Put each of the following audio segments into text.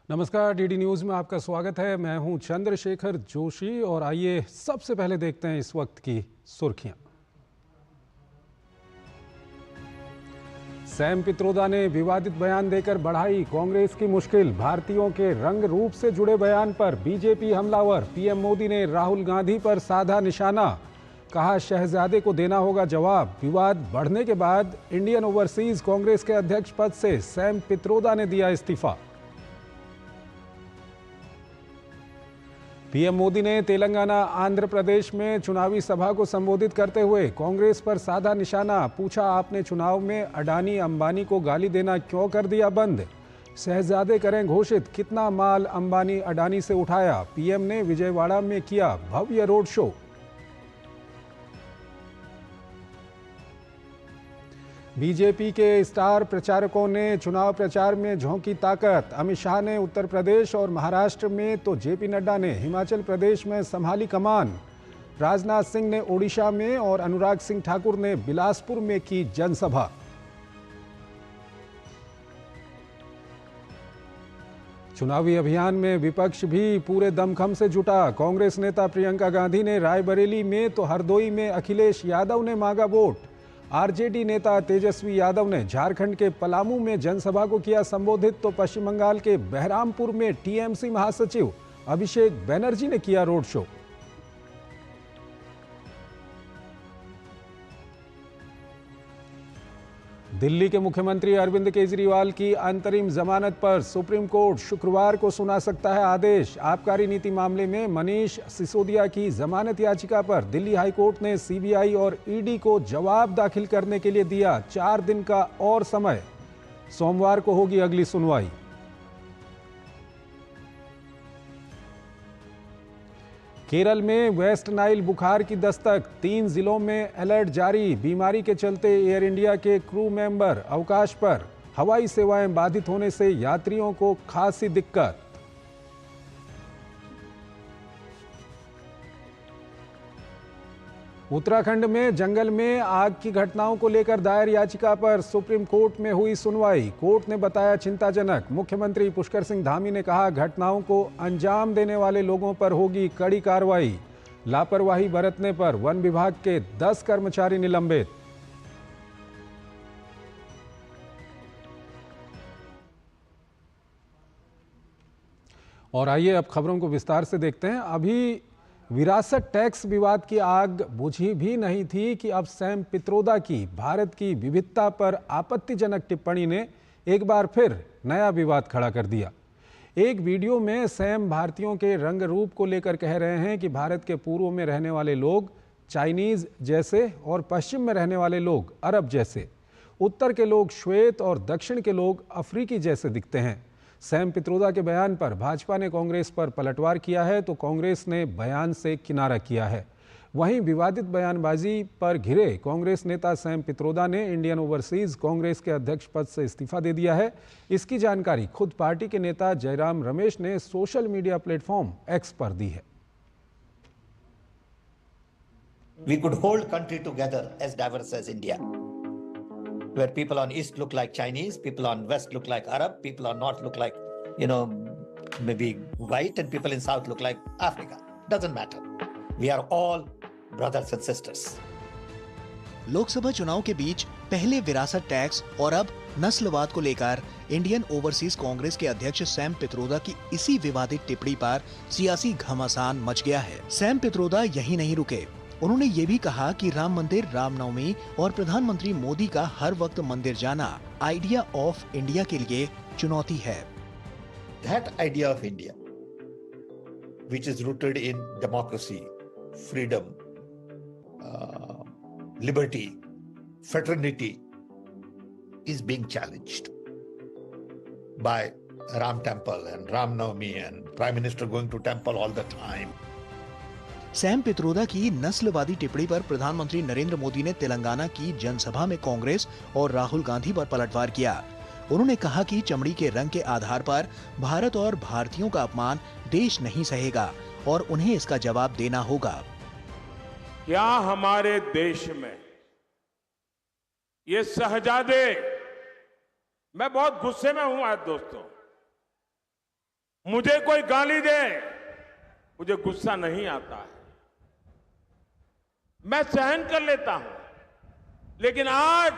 नमस्कार, DD news में आपका स्वागत है। मैं हूं चंद्रशेखर जोशी और आइए सबसे पहले देखते हैं इस वक्त की सुर्खियां। सैम पित्रोदा ने विवादित बयान देकर बढ़ाई कांग्रेस की मुश्किल। भारतीयों के रंग रूप से जुड़े बयान पर बीजेपी हमलावर। पीएम मोदी ने राहुल गांधी पर साधा निशाना, कहा शहजादे को देना होगा जवाब। विवाद बढ़ने के बाद इंडियन ओवरसीज कांग्रेस के अध्यक्ष पद से सैम पित्रोदा ने दिया इस्तीफा। पीएम मोदी ने तेलंगाना आंध्र प्रदेश में चुनावी सभा को संबोधित करते हुए कांग्रेस पर साधा निशाना, पूछा आपने चुनाव में अडानी अंबानी को गाली देना क्यों कर दिया बंद। शहजादे करें घोषित, कितना माल अंबानी अडानी से उठाया। पीएम ने विजयवाड़ा में किया भव्य रोड शो। बीजेपी के स्टार प्रचारकों ने चुनाव प्रचार में झोंकी ताकत। अमित शाह ने उत्तर प्रदेश और महाराष्ट्र में तो जेपी नड्डा ने हिमाचल प्रदेश में संभाली कमान। राजनाथ सिंह ने ओडिशा में और अनुराग सिंह ठाकुर ने बिलासपुर में की जनसभा। चुनावी अभियान में विपक्ष भी पूरे दमखम से जुटा। कांग्रेस नेता प्रियंका गांधी ने रायबरेली में तो हरदोई में अखिलेश यादव ने मांगा वोट। आरजेडी नेता तेजस्वी यादव ने झारखंड के पलामू में जनसभा को किया संबोधित, तो पश्चिम बंगाल के बहरामपुर में टीएमसी महासचिव अभिषेक बनर्जी ने किया रोड शो। दिल्ली के मुख्यमंत्री अरविंद केजरीवाल की अंतरिम जमानत पर सुप्रीम कोर्ट शुक्रवार को सुना सकता है आदेश। आबकारी नीति मामले में मनीष सिसोदिया की जमानत याचिका पर दिल्ली हाईकोर्ट ने सीबीआई और ईडी को जवाब दाखिल करने के लिए दिया 4 दिन का और समय। सोमवार को होगी अगली सुनवाई। केरल में वेस्ट नाइल बुखार की दस्तक, 3 जिलों में अलर्ट जारी। बीमारी के चलते एयर इंडिया के क्रू मेंबर अवकाश पर। हवाई सेवाएं बाधित होने से यात्रियों को खासी दिक्कत। उत्तराखंड में जंगल में आग की घटनाओं को लेकर दायर याचिका पर सुप्रीम कोर्ट में हुई सुनवाई। कोर्ट ने बताया चिंताजनक। मुख्यमंत्री पुष्कर सिंह धामी ने कहा घटनाओं को अंजाम देने वाले लोगों पर होगी कड़ी कार्रवाई। लापरवाही बरतने पर वन विभाग के 10 कर्मचारी निलंबित। और आइए अब खबरों को विस्तार से देखते हैं। अभी विरासत टैक्स विवाद की आग बुझी भी नहीं थी कि अब सैम पित्रोदा की भारत की विविधता पर आपत्तिजनक टिप्पणी ने एक बार फिर नया विवाद खड़ा कर दिया। एक वीडियो में सैम भारतीयों के रंग रूप को लेकर कह रहे हैं कि भारत के पूर्व में रहने वाले लोग चाइनीज जैसे और पश्चिम में रहने वाले लोग अरब जैसे, उत्तर के लोग श्वेत और दक्षिण के लोग अफ्रीकी जैसे दिखते हैं। सैम पित्रोदा के बयान पर भाजपा ने कांग्रेस पर पलटवार किया है तो कांग्रेस ने बयान से किनारा किया है। वहीं विवादित बयानबाजी पर घिरे कांग्रेस नेता सैम पित्रोदा ने इंडियन ओवरसीज कांग्रेस के अध्यक्ष पद से इस्तीफा दे दिया है। इसकी जानकारी खुद पार्टी के नेता जयराम रमेश ने सोशल मीडिया प्लेटफॉर्म एक्स पर दी है। We could hold country together as diverse as India, where people on east look like Chinese, people on west look like Arab, people on north look like, maybe white, and people in south look like Africa. Doesn't matter. We are all brothers and sisters. Lok Sabha चुनाव के बीच पहले विरासत tax और अब नस्लवाद को लेकर Indian overseas Congress के अध्यक्ष सैम पित्रोदा की इसी विवादित टिप्पणी पर सियासी घमासान मच गया है। सैम पित्रोदा यही नहीं रुके। उन्होंने ये भी कहा कि राम मंदिर, रामनवमी और प्रधानमंत्री मोदी का हर वक्त मंदिर जाना आइडिया ऑफ इंडिया के लिए चुनौती है। That idea of India, which is rooted in democracy, freedom, liberty, fraternity, is being challenged by Ram Temple and Ram Navami and Prime Minister going to temple all the time. Sam Pitroda की नस्लवादी टिप्पणी पर प्रधानमंत्री नरेंद्र मोदी ने तेलंगाना की जनसभा में कांग्रेस और राहुल गांधी पर पलटवार किया। उन्होंने कहा कि चमड़ी के रंग के आधार पर भारत और भारतीयों का अपमान देश नहीं सहेगा और उन्हें इसका जवाब देना होगा। क्या हमारे देश में ये शहजादे, मैं बहुत गुस्से में हूं आज दोस्तों, मुझे कोई गाली दे, मुझे गुस्सा नहीं आता है, मैं सहन कर लेता हूं। लेकिन आज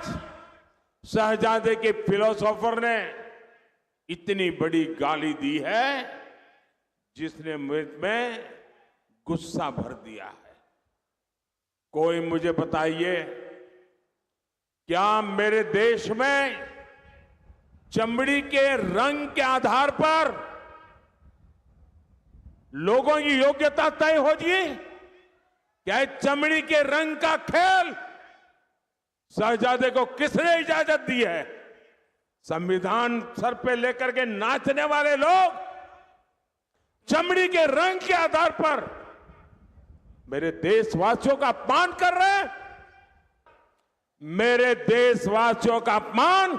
शहजादे के फिलोसोफर ने इतनी बड़ी गाली दी है जिसने मुझ में गुस्सा भर दिया है। कोई मुझे बताइए, क्या मेरे देश में चमड़ी के रंग के आधार पर लोगों की योग्यता तय हो जी? क्या चमड़ी के रंग का खेल शहजादे को किसने इजाजत दी है? संविधान सर पे लेकर के नाचने वाले लोग चमड़ी के रंग के आधार पर मेरे देशवासियों का अपमान कर रहे हैं। मेरे देशवासियों का अपमान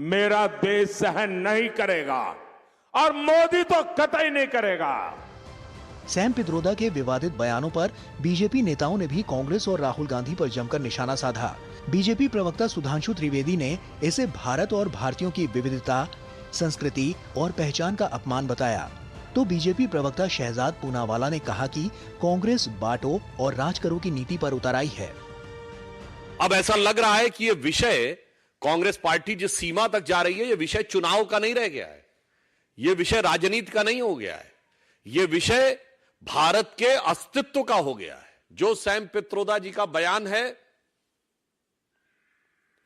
मेरा देश सहन नहीं करेगा और मोदी तो कतई नहीं करेगा। सैम पित्रोदा के विवादित बयानों पर बीजेपी नेताओं ने भी कांग्रेस और राहुल गांधी पर जमकर निशाना साधा। बीजेपी प्रवक्ता सुधांशु त्रिवेदी ने इसे भारत और भारतीयों की विविधता, संस्कृति और पहचान का अपमान बताया। तो बीजेपी प्रवक्ता शहजाद पूनावाला ने कहा कि कांग्रेस बांटो और राज करो की नीति पर उतर आई है। अब ऐसा लग रहा है कि ये विषय, कांग्रेस पार्टी जिस सीमा तक जा रही है, ये विषय चुनाव का नहीं रह गया है, ये विषय राजनीति का नहीं हो गया है, ये विषय भारत के अस्तित्व का हो गया है। जो सैम पित्रोदा जी का बयान है,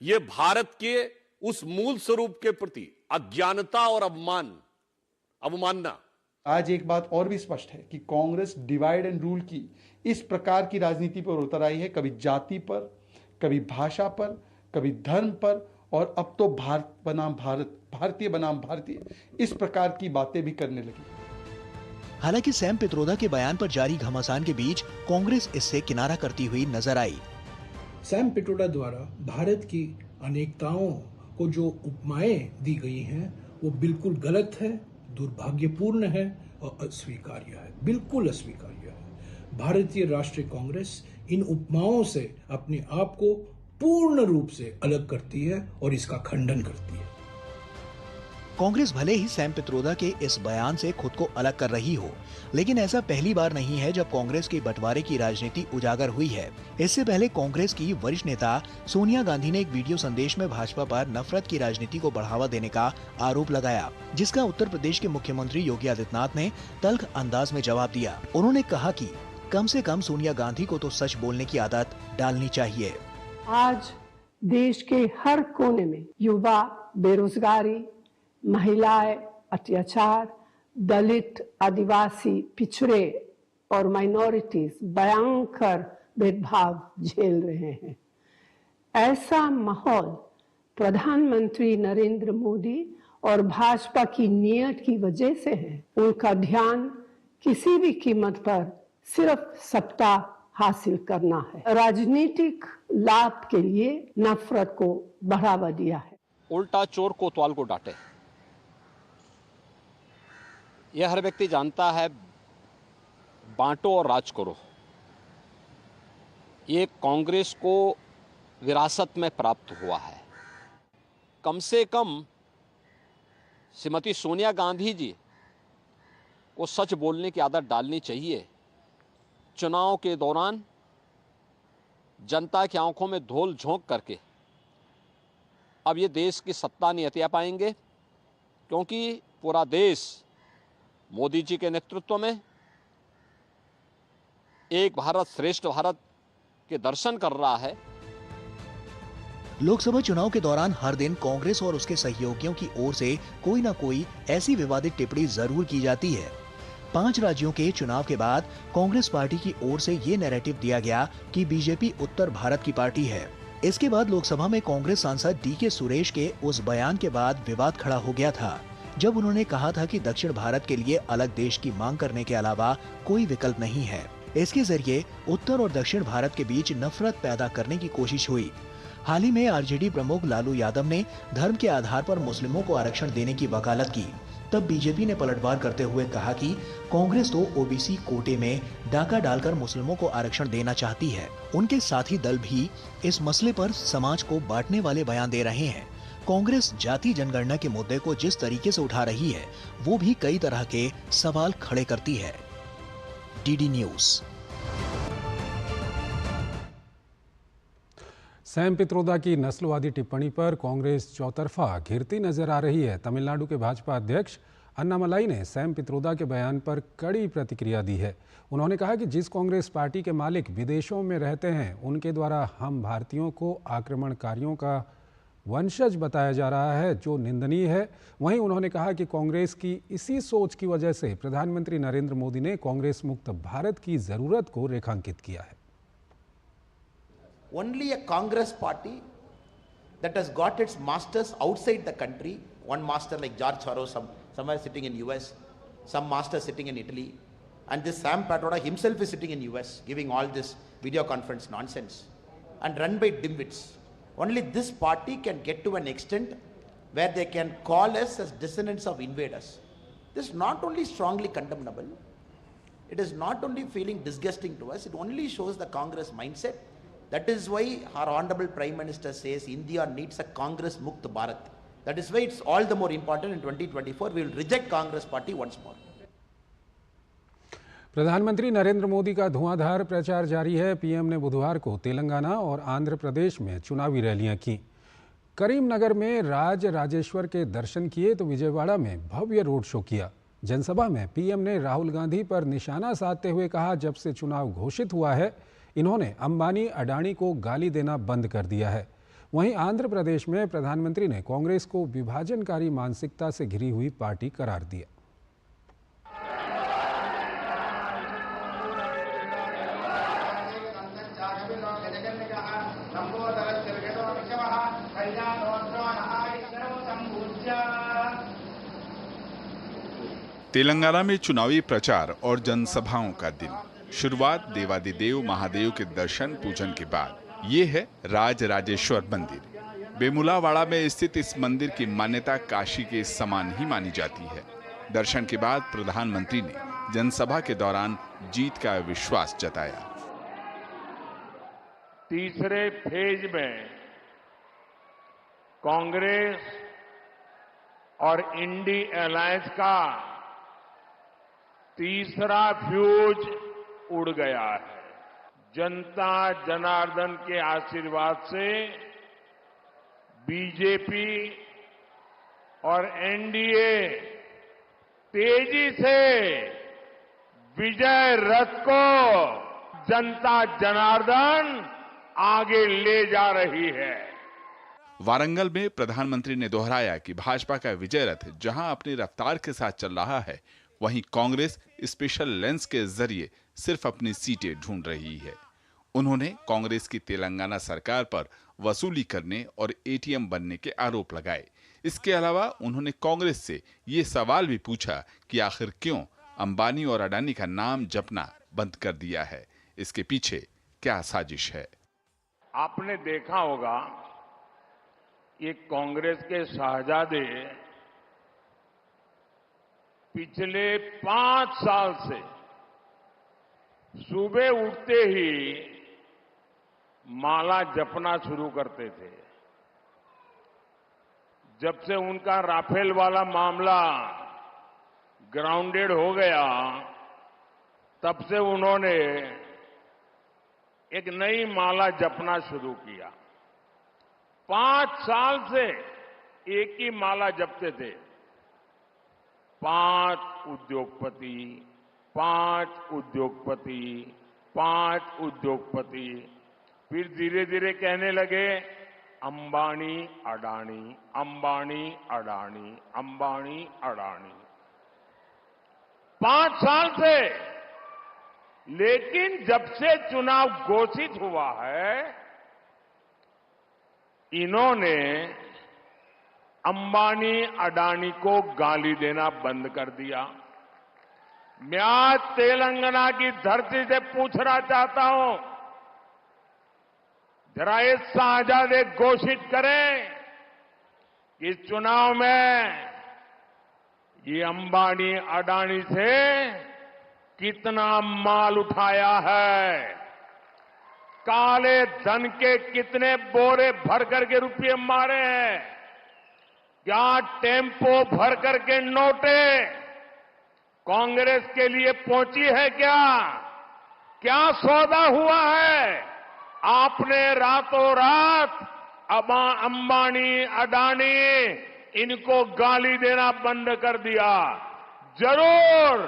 ये भारत के उस मूल स्वरूप के प्रति अज्ञानता और अवमानना। आज एक बात और भी स्पष्ट है कि कांग्रेस डिवाइड एंड रूल की इस प्रकार की राजनीति पर उतर आई है, कभी जाति पर, कभी भाषा पर, कभी धर्म पर, और अब तो भारत बनाम भारत, भारतीय बनाम भारतीय, इस प्रकार की बातें भी करने लगी। हालांकि सैम पित्रोदा के बयान पर जारी घमासान के बीच कांग्रेस इससे किनारा करती हुई नजर आई। सैम पित्रोदा द्वारा भारत की अनेकताओं को जो उपमाएं दी गई हैं वो बिल्कुल गलत है, दुर्भाग्यपूर्ण है और अस्वीकार्य है, बिल्कुल अस्वीकार्य है। भारतीय राष्ट्रीय कांग्रेस इन उपमाओं से अपने आप को पूर्ण रूप से अलग करती है और इसका खंडन करती है। कांग्रेस भले ही सैम पित्रोदा के इस बयान से खुद को अलग कर रही हो, लेकिन ऐसा पहली बार नहीं है जब कांग्रेस के बंटवारे की राजनीति उजागर हुई है। इससे पहले कांग्रेस की वरिष्ठ नेता सोनिया गांधी ने एक वीडियो संदेश में भाजपा पर नफरत की राजनीति को बढ़ावा देने का आरोप लगाया, जिसका उत्तर प्रदेश के मुख्यमंत्री योगी आदित्यनाथ ने तल्ख अंदाज में जवाब दिया। उन्होंने कहा कि कम से कम सोनिया गांधी को तो सच बोलने की आदत डालनी चाहिए। आज देश के हर कोने में युवा, बेरोजगारी, महिलाएं, अत्याचार, दलित, आदिवासी, पिछड़े और माइनॉरिटीज भयंकर भेदभाव झेल रहे हैं। ऐसा माहौल प्रधानमंत्री नरेंद्र मोदी और भाजपा की नीयत की वजह से है। उनका ध्यान किसी भी कीमत पर सिर्फ सत्ता हासिल करना है, राजनीतिक लाभ के लिए नफरत को बढ़ावा दिया है। उल्टा चोर कोतवाल को डांटे, यह हर व्यक्ति जानता है। बांटो और राज करो, ये कांग्रेस को विरासत में प्राप्त हुआ है। कम से कम श्रीमती सोनिया गांधी जी को सच बोलने की आदत डालनी चाहिए। चुनाव के दौरान जनता की आंखों में धूल झोंक करके अब ये देश की सत्ता नहीं हथिया पाएंगे, क्योंकि पूरा देश मोदी जी के नेतृत्व में एक भारत श्रेष्ठ भारत के दर्शन कर रहा है। लोकसभा चुनाव के दौरान हर दिन कांग्रेस और उसके सहयोगियों की ओर से कोई न कोई ऐसी विवादित टिप्पणी जरूर की जाती है। 5 राज्यों के चुनाव के बाद कांग्रेस पार्टी की ओर से ये नैरेटिव दिया गया कि बीजेपी उत्तर भारत की पार्टी है। इसके बाद लोकसभा में कांग्रेस सांसद डीके सुरेश के उस बयान के बाद विवाद खड़ा हो गया था, जब उन्होंने कहा था कि दक्षिण भारत के लिए अलग देश की मांग करने के अलावा कोई विकल्प नहीं है। इसके जरिए उत्तर और दक्षिण भारत के बीच नफरत पैदा करने की कोशिश हुई। हाल ही में आरजेडी प्रमुख लालू यादव ने धर्म के आधार पर मुस्लिमों को आरक्षण देने की वकालत की। तब बीजेपी ने पलटवार करते हुए कहा कि कांग्रेस तो ओबीसी कोटे में डाका डालकर मुस्लिमों को आरक्षण देना चाहती है। उनके साथी दल भी इस मसले पर समाज को बांटने वाले बयान दे रहे हैं। कांग्रेस जाति जनगणना के मुद्दे को जिस तरीके से उठा रही है, वो भी कई तरह के सवाल खड़े करती है। DD news. सैम पित्रोदा की नस्लवादी टिप्पणी पर कांग्रेस चौतरफा घिरती नजर आ रही है। तमिलनाडु के भाजपा अध्यक्ष अन्नामलाई ने सैम पित्रोदा के बयान पर कड़ी प्रतिक्रिया दी है। उन्होंने कहा कि जिस कांग्रेस पार्टी के मालिक विदेशों में रहते हैं, उनके द्वारा हम भारतीयों को आक्रमणकारियों का वंशज बताया जा रहा है, जो निंदनीय है। वहीं उन्होंने कहा कि कांग्रेस की इसी सोच की वजह से प्रधानमंत्री नरेंद्र मोदी ने कांग्रेस मुक्त भारत की जरूरत को रेखांकित किया है। Only a Congress party that has got its masters outside the country, one master like George Soros, somewhere sitting in US, some master sitting in Italy, and this Sam Pitroda himself is sitting in US giving all this video conference nonsense and run by dimwits. Only this party can get to an extent where they can call us as descendants of invaders. This is not only strongly condemnable, it is not only feeling disgusting to us, it only shows the Congress mindset. That is why our Honorable Prime Minister says India needs a Congress Mukt Bharat. That is why it's all the more important in 2024. We will reject Congress party once more. प्रधानमंत्री नरेंद्र मोदी का धुआंधार प्रचार जारी है। PM ने बुधवार को तेलंगाना और आंध्र प्रदेश में चुनावी रैलियां की। करीमनगर में राज राजेश्वर के दर्शन किए तो विजयवाड़ा में भव्य रोड शो किया। जनसभा में पीएम ने राहुल गांधी पर निशाना साधते हुए कहा, जब से चुनाव घोषित हुआ है, इन्होंने अंबानी अडानी को गाली देना बंद कर दिया है। वहीं आंध्र प्रदेश में प्रधानमंत्री ने कांग्रेस को विभाजनकारी मानसिकता से घिरी हुई पार्टी करार दिया। तेलंगाना में चुनावी प्रचार और जनसभाओं का दिन। शुरुआत देवादिदेव महादेव के दर्शन पूजन के बाद। ये है राज राजेश्वर मंदिर। बेमुलावाड़ा में स्थित इस मंदिर की मान्यता काशी के समान ही मानी जाती है। दर्शन के बाद प्रधानमंत्री ने जनसभा के दौरान जीत का विश्वास जताया। तीसरे फेज में कांग्रेस और इंडी अलायंस का तीसरा फ्यूज उड़ गया है। जनता जनार्दन के आशीर्वाद से बीजेपी और एनडीए तेजी से विजय रथ को जनता जनार्दन आगे ले जा रही है। वारंगल में प्रधानमंत्री ने दोहराया कि भाजपा का विजय रथ जहां अपनी रफ्तार के साथ चल रहा है, वहीं कांग्रेस स्पेशल लेंस के जरिए सिर्फ अपनी सीटें ढूंढ रही है। उन्होंने कांग्रेस की तेलंगाना सरकार पर वसूली करने और एटीएम बनने के आरोप लगाए। इसके अलावा उन्होंने कांग्रेस से ये सवाल भी पूछा कि आखिर क्यों अंबानी और अडानी का नाम जपना बंद कर दिया है, इसके पीछे क्या साजिश है। आपने देखा होगा ये कांग्रेस के शहजादे पिछले 5 साल से सुबह उठते ही माला जपना शुरू करते थे। जब से उनका राफेल वाला मामला ग्राउंडेड हो गया, तब से उन्होंने एक नई माला जपना शुरू किया। 5 साल से एक ही माला जपते थे। 5 उद्योगपति, 5 उद्योगपति, 5 उद्योगपति। फिर धीरे धीरे कहने लगे अंबानी अडानी, अंबानी अडानी, अंबानी अडानी। 5 साल से। लेकिन जब से चुनाव घोषित हुआ है, इन्होंने अंबानी अडानी को गाली देना बंद कर दिया। मैं आज तेलंगाना की धरती से पूछना चाहता हूं, जरा ये शहजादे घोषित करें कि इस चुनाव में ये अंबानी अडानी से कितना माल उठाया है, काले धन के कितने बोरे भर करके रुपये मारे हैं। क्या टेम्पो भर करके नोटें कांग्रेस के लिए पहुंची है क्या? क्या सौदा हुआ है? आपने रातों रात अंबानी, अडानी इनको गाली देना बंद कर दिया। जरूर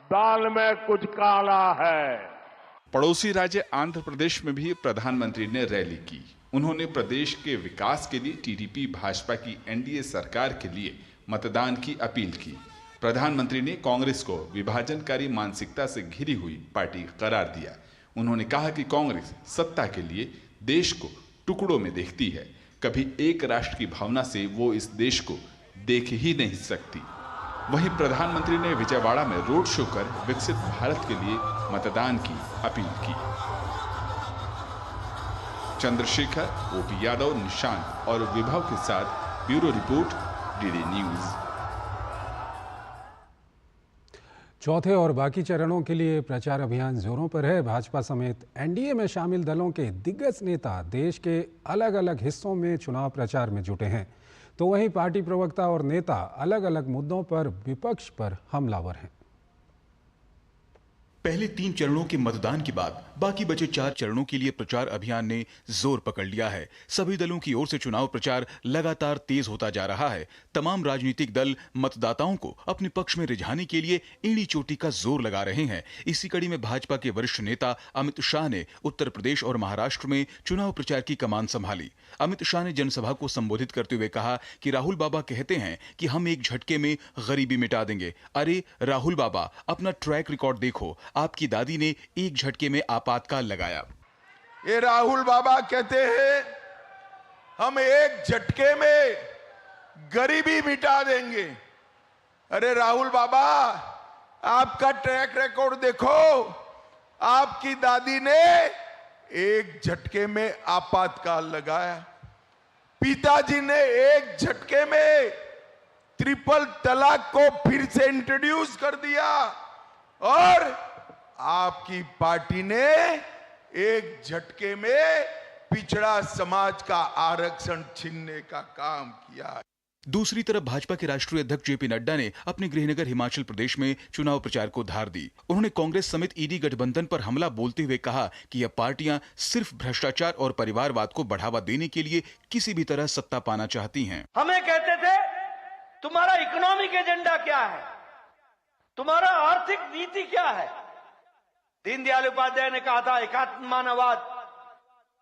दाल में कुछ काला है। पड़ोसी राज्य आंध्र प्रदेश में भी प्रधानमंत्री ने रैली की। उन्होंने प्रदेश के विकास के लिए टीडीपी भाजपा की एनडीए सरकार के लिए मतदान की अपील की। प्रधानमंत्री ने कांग्रेस को विभाजनकारी मानसिकता से घिरी हुई पार्टी करार दिया। उन्होंने कहा कि कांग्रेस सत्ता के लिए देश को टुकड़ों में देखती है, कभी एक राष्ट्र की भावना से वो इस देश को देख ही नहीं सकती। वहीं प्रधानमंत्री ने विजयवाड़ा में रोड शो कर विकसित भारत के लिए मतदान की अपील की। चंद्रशेखर, ओपी यादव, निशांत और विभव के साथ ब्यूरो रिपोर्ट, डीडी न्यूज। चौथे और बाकी चरणों के लिए प्रचार अभियान जोरों पर है। भाजपा समेत एनडीए में शामिल दलों के दिग्गज नेता देश के अलग अलग हिस्सों में चुनाव प्रचार में जुटे हैं, तो वहीं पार्टी प्रवक्ता और नेता अलग अलग मुद्दों पर विपक्ष पर हमलावर हैं। पहले 3 चरणों के मतदान के बाद बाकी बचे 4 चरणों के लिए प्रचार अभियान ने जोर पकड़ लिया है। सभी दलों की ओर से चुनाव प्रचार लगातार तेज होता जा रहा है। तमाम राजनीतिक दल मतदाताओं को अपने पक्ष में रिझाने के लिए एड़ी चोटी का जोर लगा रहे हैं। इसी कड़ी में भाजपा के वरिष्ठ नेता अमित शाह ने उत्तर प्रदेश और महाराष्ट्र में चुनाव प्रचार की कमान संभाली। अमित शाह ने जनसभा को संबोधित करते हुए कहा कि राहुल बाबा कहते हैं कि हम एक झटके में गरीबी मिटा देंगे। अरे राहुल बाबा, अपना ट्रैक रिकॉर्ड देखो। आपकी दादी ने एक झटके में आपातकाल लगाया। ये राहुल बाबा कहते हैं हम एक झटके में गरीबी मिटा देंगे। अरे राहुल बाबा, आपका ट्रैक रिकॉर्ड देखो। आपकी दादी ने एक झटके में आपातकाल लगाया। पिताजी ने एक झटके में ट्रिपल तलाक को फिर से इंट्रोड्यूस कर दिया और आपकी पार्टी ने एक झटके में पिछड़ा समाज का आरक्षण छीनने का काम किया। दूसरी तरफ भाजपा के राष्ट्रीय अध्यक्ष जेपी नड्डा ने अपने गृहनगर हिमाचल प्रदेश में चुनाव प्रचार को धार दी। उन्होंने कांग्रेस समेत ईडी गठबंधन पर हमला बोलते हुए कहा कि यह पार्टियां सिर्फ भ्रष्टाचार और परिवारवाद को बढ़ावा देने के लिए किसी भी तरह सत्ता पाना चाहती हैं। हमें कहते थे तुम्हारा इकोनॉमिक एजेंडा क्या है, तुम्हारा आर्थिक नीति क्या है। दीनदयाल उपाध्याय ने कहा था एकात्म मानववाद,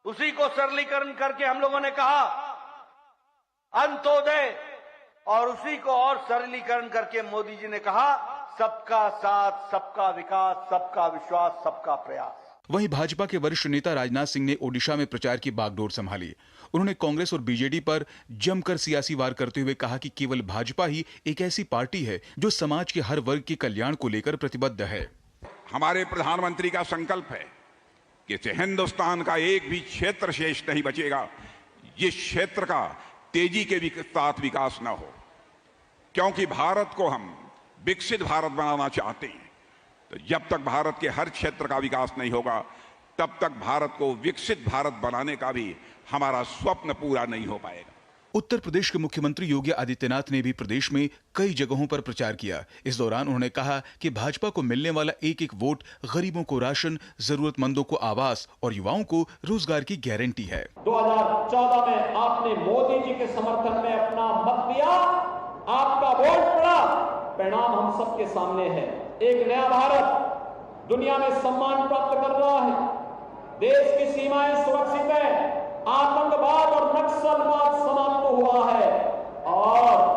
उसी को सरलीकरण करके हम लोगों ने कहा अंत्योदय, और उसी को और सरलीकरण करके मोदी जी ने कहा सबका साथ, सबका विकास, सबका विश्वास, सबका प्रयास। वहीं भाजपा के वरिष्ठ नेता राजनाथ सिंह ने ओडिशा में प्रचार की बागडोर संभाली। उन्होंने कांग्रेस और बीजेडी पर जमकर सियासी वार करते हुए कहा कि केवल भाजपा ही एक ऐसी पार्टी है जो समाज के हर वर्ग के कल्याण को लेकर प्रतिबद्ध है। हमारे प्रधानमंत्री का संकल्प है कि हिंदुस्तान का एक भी क्षेत्र शेष नहीं बचेगा जिस क्षेत्र का तेजी के साथ विकास ना हो, क्योंकि भारत को हम विकसित भारत बनाना चाहते हैं। तो जब तक भारत के हर क्षेत्र का विकास नहीं होगा तब तक भारत को विकसित भारत बनाने का भी हमारा स्वप्न पूरा नहीं हो पाएगा। उत्तर प्रदेश के मुख्यमंत्री योगी आदित्यनाथ ने भी प्रदेश में कई जगहों पर प्रचार किया। इस दौरान उन्होंने कहा कि भाजपा को मिलने वाला एक एक वोट गरीबों को राशन, जरूरतमंदों को आवास और युवाओं को रोजगार की गारंटी है। 2014 में आपने मोदी जी के समर्थन में अपना मत दिया, आपका वोट पड़ा, परिणाम हम सबके सामने है। एक नया भारत दुनिया में सम्मान प्राप्त कर रहा है, देश की सीमाएं सुरक्षित है, आतंकवाद और नक्सलवाद समाप्त हुआ है और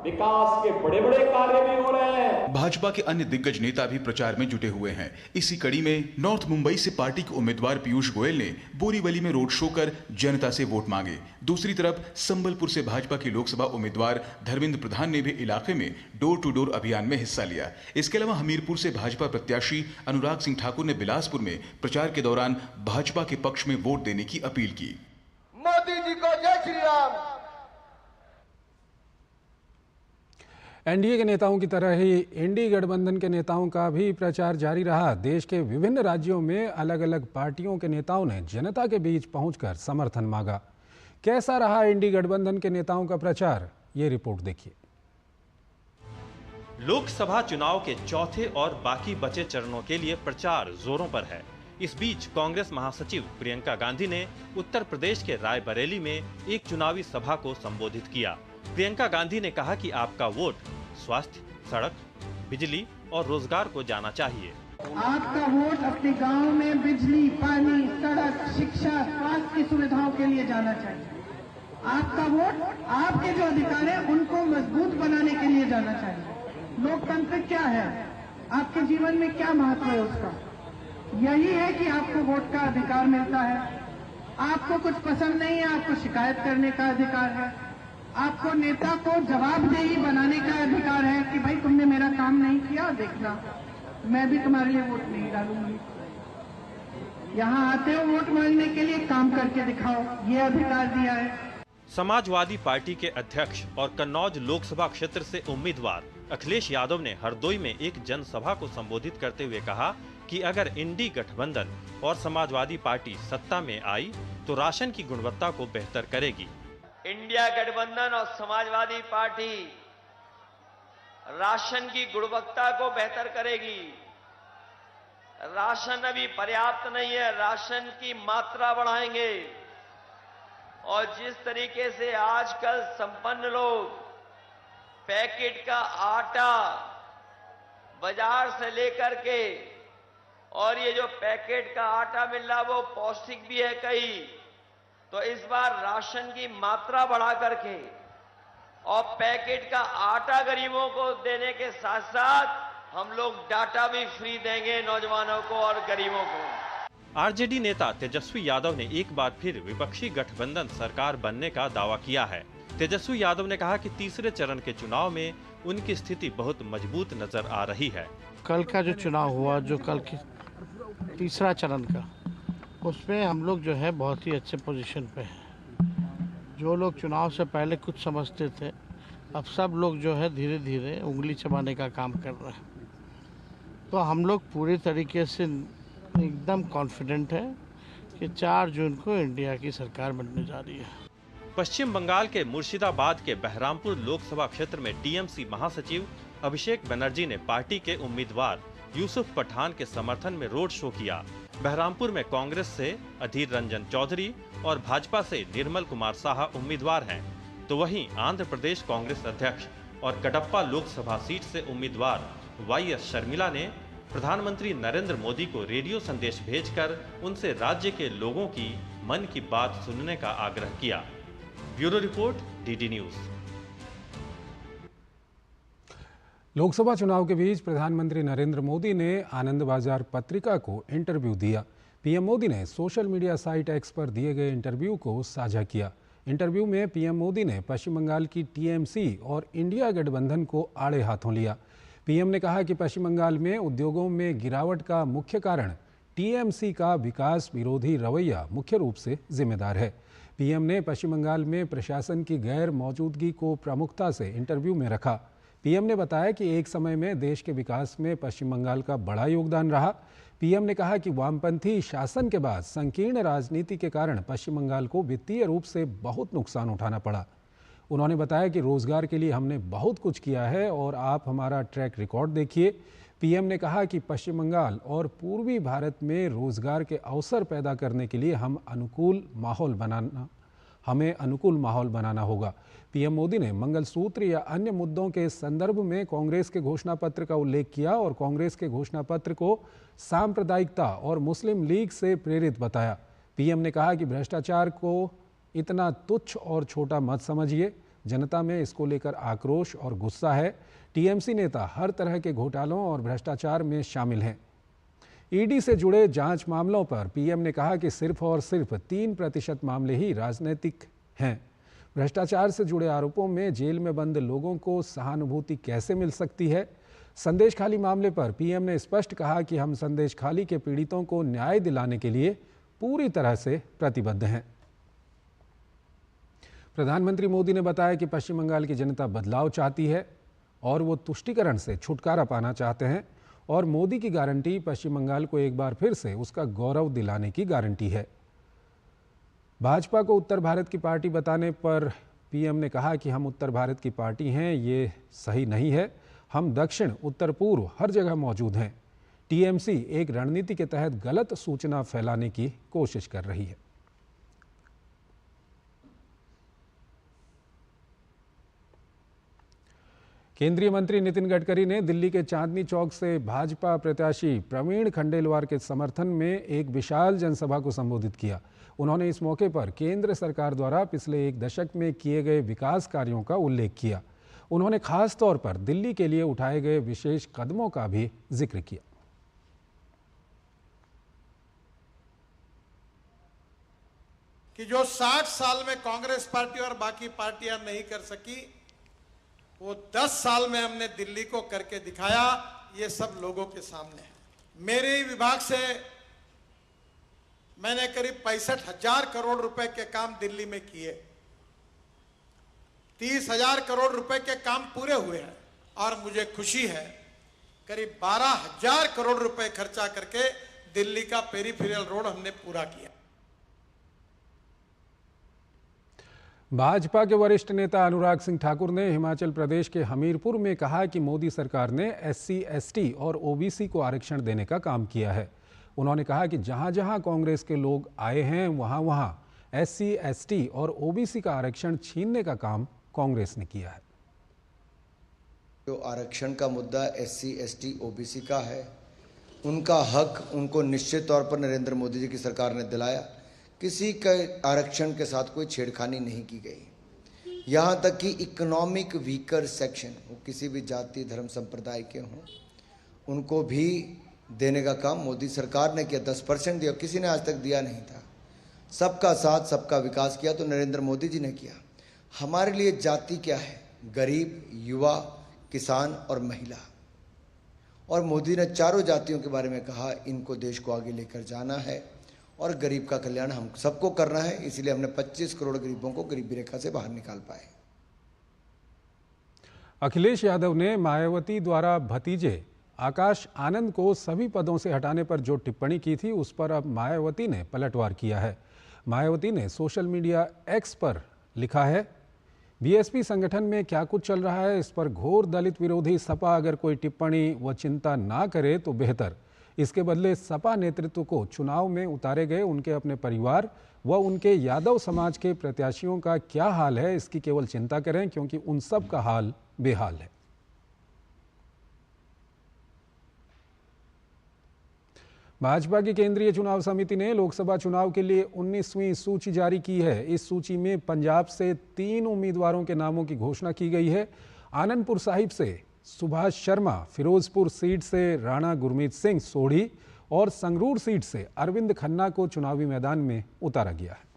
विकास के बड़े बड़े कार्य भी हो रहे हैं। भाजपा के अन्य दिग्गज नेता भी प्रचार में जुटे हुए हैं। इसी कड़ी में नॉर्थ मुंबई से पार्टी के उम्मीदवार पीयूष गोयल ने बोरीवली में रोड शो कर जनता से वोट मांगे। दूसरी तरफ संबलपुर से भाजपा के लोकसभा उम्मीदवार धर्मेंद्र प्रधान ने भी इलाके में डोर टू डोर अभियान में हिस्सा लिया। इसके अलावा हमीरपुर से भाजपा प्रत्याशी अनुराग सिंह ठाकुर ने बिलासपुर में प्रचार के दौरान भाजपा के पक्ष में वोट देने की अपील की। मोदी जी को जय श्री राम। एनडीए के नेताओं की तरह ही इंडी गठबंधन के नेताओं का भी प्रचार जारी रहा। देश के विभिन्न राज्यों में अलग अलग पार्टियों के नेताओं ने जनता के बीच पहुंचकर समर्थन मांगा। कैसा रहा इंडी गठबंधन के नेताओं का प्रचार, ये रिपोर्ट देखिए। लोकसभा चुनाव के चौथे और बाकी बचे चरणों के लिए प्रचार जोरों पर है। इस बीच कांग्रेस महासचिव प्रियंका गांधी ने उत्तर प्रदेश के रायबरेली में एक चुनावी सभा को संबोधित किया। प्रियंका गांधी ने कहा कि आपका वोट स्वास्थ्य, सड़क, बिजली और रोजगार को जाना चाहिए। आपका वोट अपने गांव में बिजली, पानी, सड़क, शिक्षा, स्वास्थ्य की सुविधाओं के लिए जाना चाहिए। आपका वोट आपके जो अधिकार है उनको मजबूत बनाने के लिए जाना चाहिए। लोकतंत्र क्या है, आपके जीवन में क्या महत्व है उसका, यही है कि आपको वोट का अधिकार मिलता है। आपको कुछ पसंद नहीं है, आपको शिकायत करने का अधिकार है। आपको नेता को जवाबदेही बनाने का अधिकार है कि भाई तुमने मेरा काम नहीं किया, देखना मैं भी तुम्हारे लिए वोट नहीं डालूंगी। यहाँ आते हो वोट मांगने के लिए, काम करके दिखाओ, ये अधिकार दिया है। समाजवादी पार्टी के अध्यक्ष और कन्नौज लोकसभा क्षेत्र से उम्मीदवार अखिलेश यादव ने हरदोई में एक जनसभा को संबोधित करते हुए कहा कि अगर इंडी गठबंधन और समाजवादी पार्टी सत्ता में आई तो राशन की गुणवत्ता को बेहतर करेगी। इंडिया गठबंधन और समाजवादी पार्टी राशन की गुणवत्ता को बेहतर करेगी। राशन अभी पर्याप्त नहीं है, राशन की मात्रा बढ़ाएंगे। और जिस तरीके से आजकल संपन्न लोग पैकेट का आटा बाजार से लेकर के, और ये जो पैकेट का आटा मिल रहा वो पौष्टिक भी है कई, तो इस बार राशन की मात्रा बढ़ा करके और पैकेट का आटा गरीबों को देने के साथ साथ हम लोग डाटा भी फ्री देंगे नौजवानों को और गरीबों को। आरजेडी नेता तेजस्वी यादव ने एक बार फिर विपक्षी गठबंधन सरकार बनने का दावा किया है। तेजस्वी यादव ने कहा कि तीसरे चरण के चुनाव में उनकी स्थिति बहुत मजबूत नजर आ रही है। कल का जो चुनाव हुआ, जो कल की तीसरा चरण का, उसमें हम लोग जो है बहुत ही अच्छे पोजीशन पे हैं। जो लोग चुनाव से पहले कुछ समझते थे, अब सब लोग जो है धीरे धीरे उंगली चबाने का काम कर रहे हैं। तो हम लोग पूरी तरीके से एकदम कॉन्फिडेंट है कि 4 जून को इंडिया की सरकार बनने जा रही है। पश्चिम बंगाल के मुर्शिदाबाद के बहरामपुर लोकसभा क्षेत्र में टीएमसी महासचिव अभिषेक बनर्जी ने पार्टी के उम्मीदवार यूसुफ पठान के समर्थन में रोड शो किया। बहरामपुर में कांग्रेस से अधीर रंजन चौधरी और भाजपा से निर्मल कुमार साहा उम्मीदवार हैं, तो वहीं आंध्र प्रदेश कांग्रेस अध्यक्ष और कडप्पा लोकसभा सीट से उम्मीदवार वाईएस शर्मिला ने प्रधानमंत्री नरेंद्र मोदी को रेडियो संदेश भेजकर उनसे राज्य के लोगों की मन की बात सुनने का आग्रह किया। Bureau report, DD news. Lok Sabha चुनाव के बीच प्रधानमंत्री नरेंद्र मोदी ने आनंद बाजार पत्रिका को इंटरव्यू दिया। पीएम मोदी ने सोशल मीडिया साइट एक्स पर दिए गए इंटरव्यू को साझा किया। इंटरव्यू में पीएम मोदी ने पश्चिम बंगाल की टीएमसी और इंडिया गठबंधन को आड़े हाथों लिया। पीएम ने कहा कि पश्चिम बंगाल में उद्योगों में गिरावट का मुख्य कारण टीएमसी का विकास विरोधी रवैया मुख्य रूप से जिम्मेदार है। पीएम ने पश्चिम बंगाल में प्रशासन की गैर मौजूदगी को प्रमुखता से इंटरव्यू में रखा। पीएम ने बताया कि एक समय में देश के विकास में पश्चिम बंगाल का बड़ा योगदान रहा। पीएम ने कहा कि वामपंथी शासन के बाद संकीर्ण राजनीति के कारण पश्चिम बंगाल को वित्तीय रूप से बहुत नुकसान उठाना पड़ा। उन्होंने बताया कि रोजगार के लिए हमने बहुत कुछ किया है और आप हमारा ट्रैक रिकॉर्ड देखिए। पीएम ने कहा कि पश्चिम बंगाल और पूर्वी भारत में रोजगार के अवसर पैदा करने के लिए हमें अनुकूल माहौल बनाना होगा। पीएम मोदी ने मंगलसूत्र या अन्य मुद्दों के संदर्भ में कांग्रेस के घोषणा पत्र का उल्लेख किया और कांग्रेस के घोषणा पत्र को सांप्रदायिकता और मुस्लिम लीग से प्रेरित बताया। पीएम ने कहा कि भ्रष्टाचार को इतना तुच्छ और छोटा मत समझिए, जनता में इसको लेकर आक्रोश और गुस्सा है। टीएमसी नेता हर तरह के घोटालों और भ्रष्टाचार में शामिल हैं। ईडी से जुड़े जांच मामलों पर पीएम ने कहा कि सिर्फ और सिर्फ 3% मामले ही राजनीतिक हैं। भ्रष्टाचार से जुड़े आरोपों में जेल में बंद लोगों को सहानुभूति कैसे मिल सकती है। संदेशखाली मामले पर पीएम ने स्पष्ट कहा कि हम संदेशखाली के पीड़ितों को न्याय दिलाने के लिए पूरी तरह से प्रतिबद्ध हैं। प्रधानमंत्री मोदी ने बताया कि पश्चिम बंगाल की जनता बदलाव चाहती है और वो तुष्टीकरण से छुटकारा पाना चाहते हैं और मोदी की गारंटी पश्चिम बंगाल को एक बार फिर से उसका गौरव दिलाने की गारंटी है। भाजपा को उत्तर भारत की पार्टी बताने पर पीएम ने कहा कि हम उत्तर भारत की पार्टी हैं, ये सही नहीं है। हम दक्षिण, उत्तर पूर्व हर जगह मौजूद हैं। टीएमसी एक रणनीति के तहत गलत सूचना फैलाने की कोशिश कर रही है। केंद्रीय मंत्री नितिन गडकरी ने दिल्ली के चांदनी चौक से भाजपा प्रत्याशी प्रवीण खंडेलवाल के समर्थन में एक विशाल जनसभा को संबोधित किया। उन्होंने इस मौके पर केंद्र सरकार द्वारा पिछले एक दशक में किए गए विकास कार्यों का उल्लेख किया। उन्होंने खास तौर पर दिल्ली के लिए उठाए गए विशेष कदमों का भी जिक्र किया। कि जो 60 साल में कांग्रेस पार्टी और बाकी पार्टियां नहीं कर सकी, वो 10 साल में हमने दिल्ली को करके दिखाया। ये सब लोगों के सामने है। मेरे ही विभाग से मैंने करीब 65,000 करोड़ रुपए के काम दिल्ली में किए। 30,000 करोड़ रुपए के काम पूरे हुए हैं और मुझे खुशी है करीब 12,000 करोड़ रुपए खर्चा करके दिल्ली का पेरिफेरल रोड हमने पूरा किया। भाजपा के वरिष्ठ नेता अनुराग सिंह ठाकुर ने हिमाचल प्रदेश के हमीरपुर में कहा कि मोदी सरकार ने SC, ST और OBC को आरक्षण देने का काम किया है। उन्होंने कहा कि जहां जहां कांग्रेस के लोग आए हैं वहां वहां SC, ST और OBC का आरक्षण छीनने का काम कांग्रेस ने किया है। जो आरक्षण का मुद्दा SC, ST, OBC का है, उनका हक उनको निश्चित तौर पर नरेंद्र मोदी जी की सरकार ने दिलाया। किसी के आरक्षण के साथ कोई छेड़खानी नहीं की गई। यहाँ तक कि इकोनॉमिक वीकर सेक्शन, वो किसी भी जाति धर्म संप्रदाय के हों, उनको भी देने का काम मोदी सरकार ने किया। 10% दिया, किसी ने आज तक दिया नहीं था। सबका साथ सबका विकास किया तो नरेंद्र मोदी जी ने किया। हमारे लिए जाति क्या है? गरीब, युवा, किसान और महिला। और मोदी ने चारों जातियों के बारे में कहा, इनको देश को आगे लेकर जाना है और गरीब का कल्याण हम सबको करना है। इसलिए हमने 25 करोड़ गरीबों को गरीबी रेखा से बाहर निकाल पाए। अखिलेश यादव ने मायावती द्वारा भतीजे आकाश आनंद को सभी पदों से हटाने पर जो टिप्पणी की थी, उस पर अब मायावती ने पलटवार किया है। मायावती ने सोशल मीडिया X पर लिखा है, बीएसपी संगठन में क्या कुछ चल रहा है, इस पर घोर दलित विरोधी सपा अगर कोई टिप्पणी व चिंता ना करे तो बेहतर। इसके बदले सपा नेतृत्व को चुनाव में उतारे गए उनके अपने परिवार व उनके यादव समाज के प्रत्याशियों का क्या हाल है, इसकी केवल चिंता करें, क्योंकि उन सब का हाल बेहाल है। भाजपा की केंद्रीय चुनाव समिति ने लोकसभा चुनाव के लिए 19वीं सूची जारी की है। इस सूची में पंजाब से 3 उम्मीदवारों के नामों की घोषणा की गई है। आनंदपुर साहिब से सुभाष शर्मा, फिरोजपुर सीट से राणा गुरमीत सिंह सोढ़ी और संगरूर सीट से अरविंद खन्ना को चुनावी मैदान में उतारा गया है।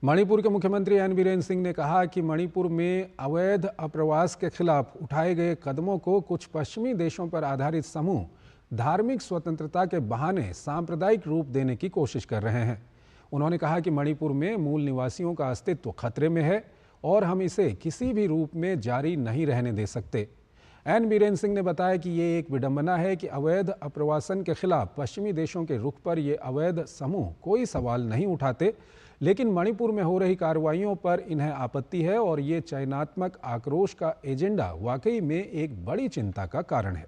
मणिपुर के मुख्यमंत्री एन बीरेन सिंह ने कहा कि मणिपुर में अवैध अप्रवास के खिलाफ उठाए गए कदमों को कुछ पश्चिमी देशों पर आधारित समूह धार्मिक स्वतंत्रता के बहाने सांप्रदायिक रूप देने की कोशिश कर रहे हैं। उन्होंने कहा कि मणिपुर में मूल निवासियों का अस्तित्व खतरे में है और हम इसे किसी भी रूप में जारी नहीं रहने दे सकते। एन बीरेन सिंह ने बताया कि ये एक विडंबना है कि अवैध अप्रवासन के खिलाफ पश्चिमी देशों के रुख पर ये अवैध समूह कोई सवाल नहीं उठाते, लेकिन मणिपुर में हो रही कार्रवाइयों पर इन्हें आपत्ति है और ये चयनात्मक आक्रोश का एजेंडा वाकई में एक बड़ी चिंता का कारण है।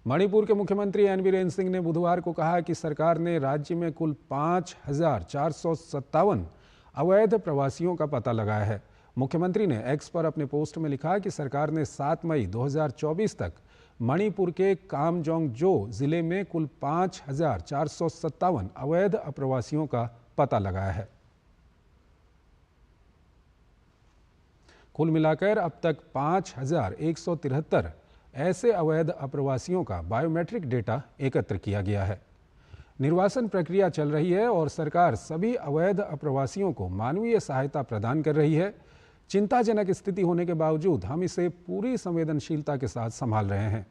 मणिपुर के मुख्यमंत्री एन बीरेन सिंह ने बुधवार को कहा कि सरकार ने राज्य में कुल 5,457 अवैध प्रवासियों का पता लगाया है। मुख्यमंत्री ने एक्स पर अपने पोस्ट में लिखा कि सरकार ने 7 मई 2024 तक मणिपुर के कामजोंगजो जिले में कुल 5,457 अवैध अप्रवासियों का पता लगाया है। कुल मिलाकर अब तक 5,173 ऐसे अवैध अप्रवासियों का बायोमेट्रिक डेटा एकत्र किया गया है। निर्वासन प्रक्रिया चल रही है और सरकार सभी अवैध अप्रवासियों को मानवीय सहायता प्रदान कर रही है। चिंताजनक स्थिति होने के बावजूद हम इसे पूरी संवेदनशीलता के साथ संभाल रहे हैं।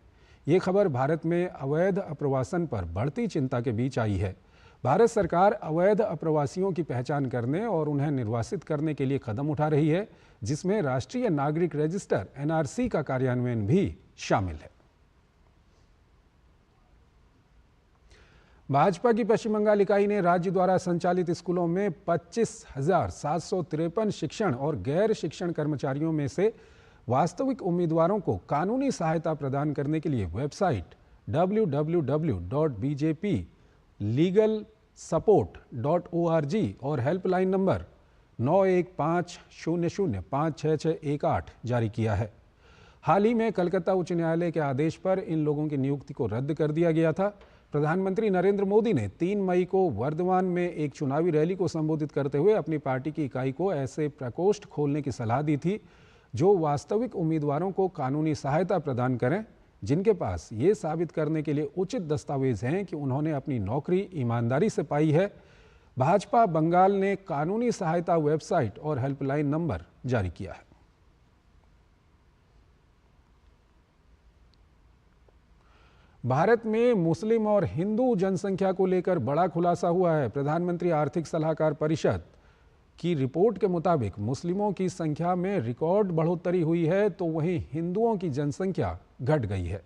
ये खबर भारत में अवैध अप्रवासन पर बढ़ती चिंता के बीच आई है। भारत सरकार अवैध अप्रवासियों की पहचान करने और उन्हें निर्वासित करने के लिए कदम उठा रही है, जिसमें राष्ट्रीय नागरिक रजिस्टर NRC का कार्यान्वयन भी शामिल है। भाजपा की पश्चिम बंगाल इकाई ने राज्य द्वारा संचालित स्कूलों में 25,753 शिक्षण और गैर शिक्षण कर्मचारियों में से वास्तविक उम्मीदवारों को कानूनी सहायता प्रदान करने के लिए वेबसाइट www.bjplegalsupport.org और हेल्पलाइन नंबर 9150056618 जारी किया है। हाल ही में कलकत्ता उच्च न्यायालय के आदेश पर इन लोगों की नियुक्ति को रद्द कर दिया गया था। प्रधानमंत्री नरेंद्र मोदी ने 3 मई को वर्धमान में एक चुनावी रैली को संबोधित करते हुए अपनी पार्टी की इकाई को ऐसे प्रकोष्ठ खोलने की सलाह दी थी जो वास्तविक उम्मीदवारों को कानूनी सहायता प्रदान करें, जिनके पास ये साबित करने के लिए उचित दस्तावेज हैं कि उन्होंने अपनी नौकरी ईमानदारी से पाई है। भाजपा बंगाल ने कानूनी सहायता वेबसाइट और हेल्पलाइन नंबर जारी किया है। भारत में मुस्लिम और हिंदू जनसंख्या को लेकर बड़ा खुलासा हुआ है। प्रधानमंत्री आर्थिक सलाहकार परिषद की रिपोर्ट के मुताबिक मुस्लिमों की संख्या में रिकॉर्ड बढ़ोतरी हुई है, तो वहीं हिंदुओं की जनसंख्या घट गई है।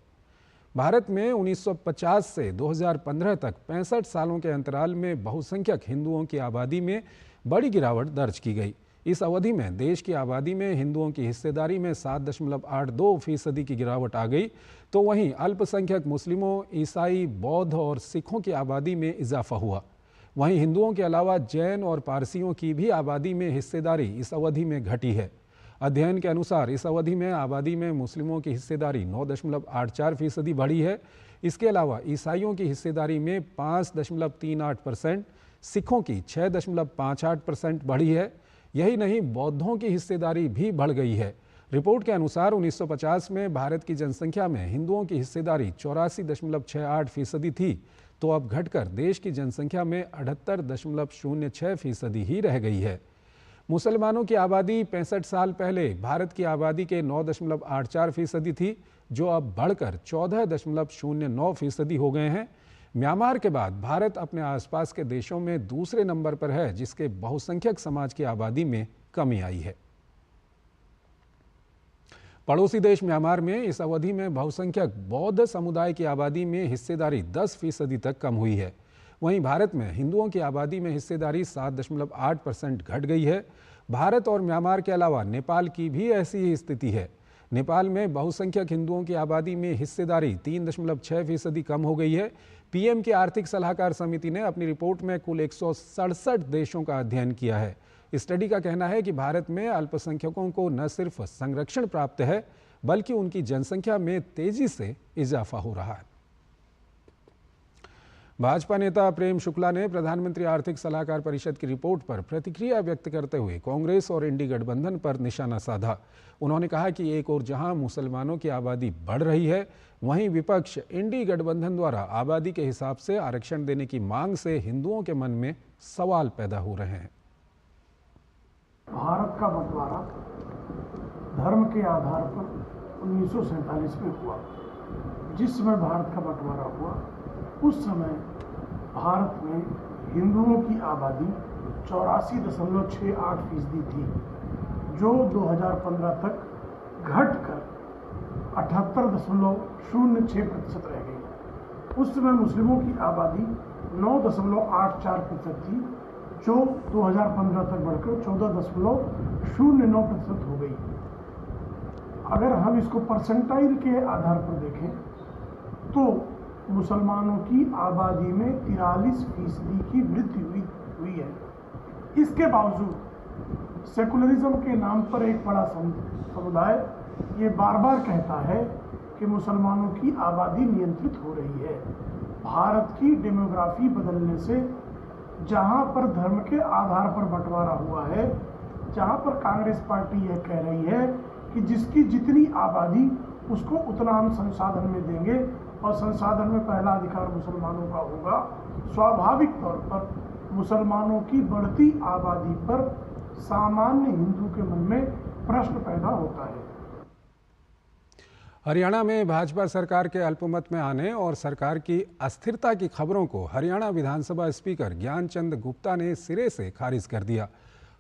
भारत में 1950 से 2015 तक 65 सालों के अंतराल में बहुसंख्यक हिंदुओं की आबादी में बड़ी गिरावट दर्ज की गई। इस अवधि में देश की आबादी में हिंदुओं की हिस्सेदारी में 7.82% की गिरावट आ गई, तो वहीं अल्पसंख्यक मुस्लिमों, ईसाई, बौद्ध और सिखों की आबादी में इजाफा हुआ। वहीं हिंदुओं के अलावा जैन और पारसियों की भी आबादी में हिस्सेदारी इस अवधि में घटी है। अध्ययन के अनुसार इस अवधि में आबादी में मुस्लिमों की हिस्सेदारी 9.84% बढ़ी है। इसके अलावा ईसाइयों की हिस्सेदारी में 5.38%, सिखों की 6.58% बढ़ी है। यही नहीं, बौद्धों की हिस्सेदारी भी बढ़ गई है। रिपोर्ट के अनुसार 1950 में भारत की जनसंख्या में हिंदुओं की हिस्सेदारी 84.68% थी, तो अब घटकर देश की जनसंख्या में 78.06% ही रह गई है। मुसलमानों की आबादी 65 साल पहले भारत की आबादी के 9.84% थी, जो अब बढ़कर 14.09% हो गए हैं। म्यांमार के बाद भारत अपने आसपास के देशों में दूसरे नंबर पर है, जिसके बहुसंख्यक समाज की आबादी में कमी आई है। पड़ोसी देश म्यांमार में इस अवधि में बहुसंख्यक बौद्ध समुदाय की आबादी में हिस्सेदारी 10% तक कम हुई है। वहीं भारत में हिंदुओं की आबादी में हिस्सेदारी 7.8% घट गई है। भारत और म्यांमार के अलावा नेपाल की भी ऐसी ही स्थिति है। नेपाल में बहुसंख्यक हिंदुओं की आबादी में हिस्सेदारी 3.6% कम हो गई है। पीएम की आर्थिक सलाहकार समिति ने अपनी रिपोर्ट में कुल 167 देशों का अध्ययन किया है। स्टडी का कहना है कि भारत में अल्पसंख्यकों को न सिर्फ संरक्षण प्राप्त है, बल्कि उनकी जनसंख्या में तेजी से इजाफा हो रहा है। भाजपा नेता प्रेम शुक्ला ने प्रधानमंत्री आर्थिक सलाहकार परिषद की रिपोर्ट पर प्रतिक्रिया व्यक्त करते हुए कांग्रेस और इंडी गठबंधन पर निशाना साधा। उन्होंने कहा कि एक ओर जहां मुसलमानों की आबादी बढ़ रही है, वहीं विपक्ष इंडी गठबंधन द्वारा आबादी के हिसाब से आरक्षण देने की मांग से हिंदुओं के मन में सवाल पैदा हो रहे हैं। भारत का बंटवारा धर्म के आधार पर 1947 में हुआ। जिस समय भारत का बंटवारा हुआ, उस समय भारत में हिंदुओं की आबादी 84.68% थी, जो 2015 तक घटकर 78.06% रह गई। उस समय मुस्लिमों की आबादी 9.84% थी, जो 2015 तक बढ़कर 14.09% हो गई। अगर हम इसको परसेंटाइल के आधार पर देखें तो मुसलमानों की आबादी में 43% की वृद्धि हुई है। इसके बावजूद सेकुलरिज्म के नाम पर एक बड़ा समुदाय ये बार बार कहता है कि मुसलमानों की आबादी नियंत्रित हो रही है। भारत की डेमोग्राफी बदलने से जहां पर धर्म के आधार पर बंटवारा हुआ है, जहां पर कांग्रेस पार्टी यह कह रही है कि जिसकी जितनी आबादी उसको उतना हम संसाधन में देंगे और संसाधन में पहला अधिकार मुसलमानों का होगा, स्वाभाविक तौर पर मुसलमानों की बढ़ती आबादी पर सामान्य हिंदू के मन में प्रश्न पैदा होता है। हरियाणा में भाजपा सरकार के अल्पमत में आने और सरकार की अस्थिरता की खबरों को हरियाणा विधानसभा स्पीकर ज्ञानचंद गुप्ता ने सिरे से खारिज कर दिया।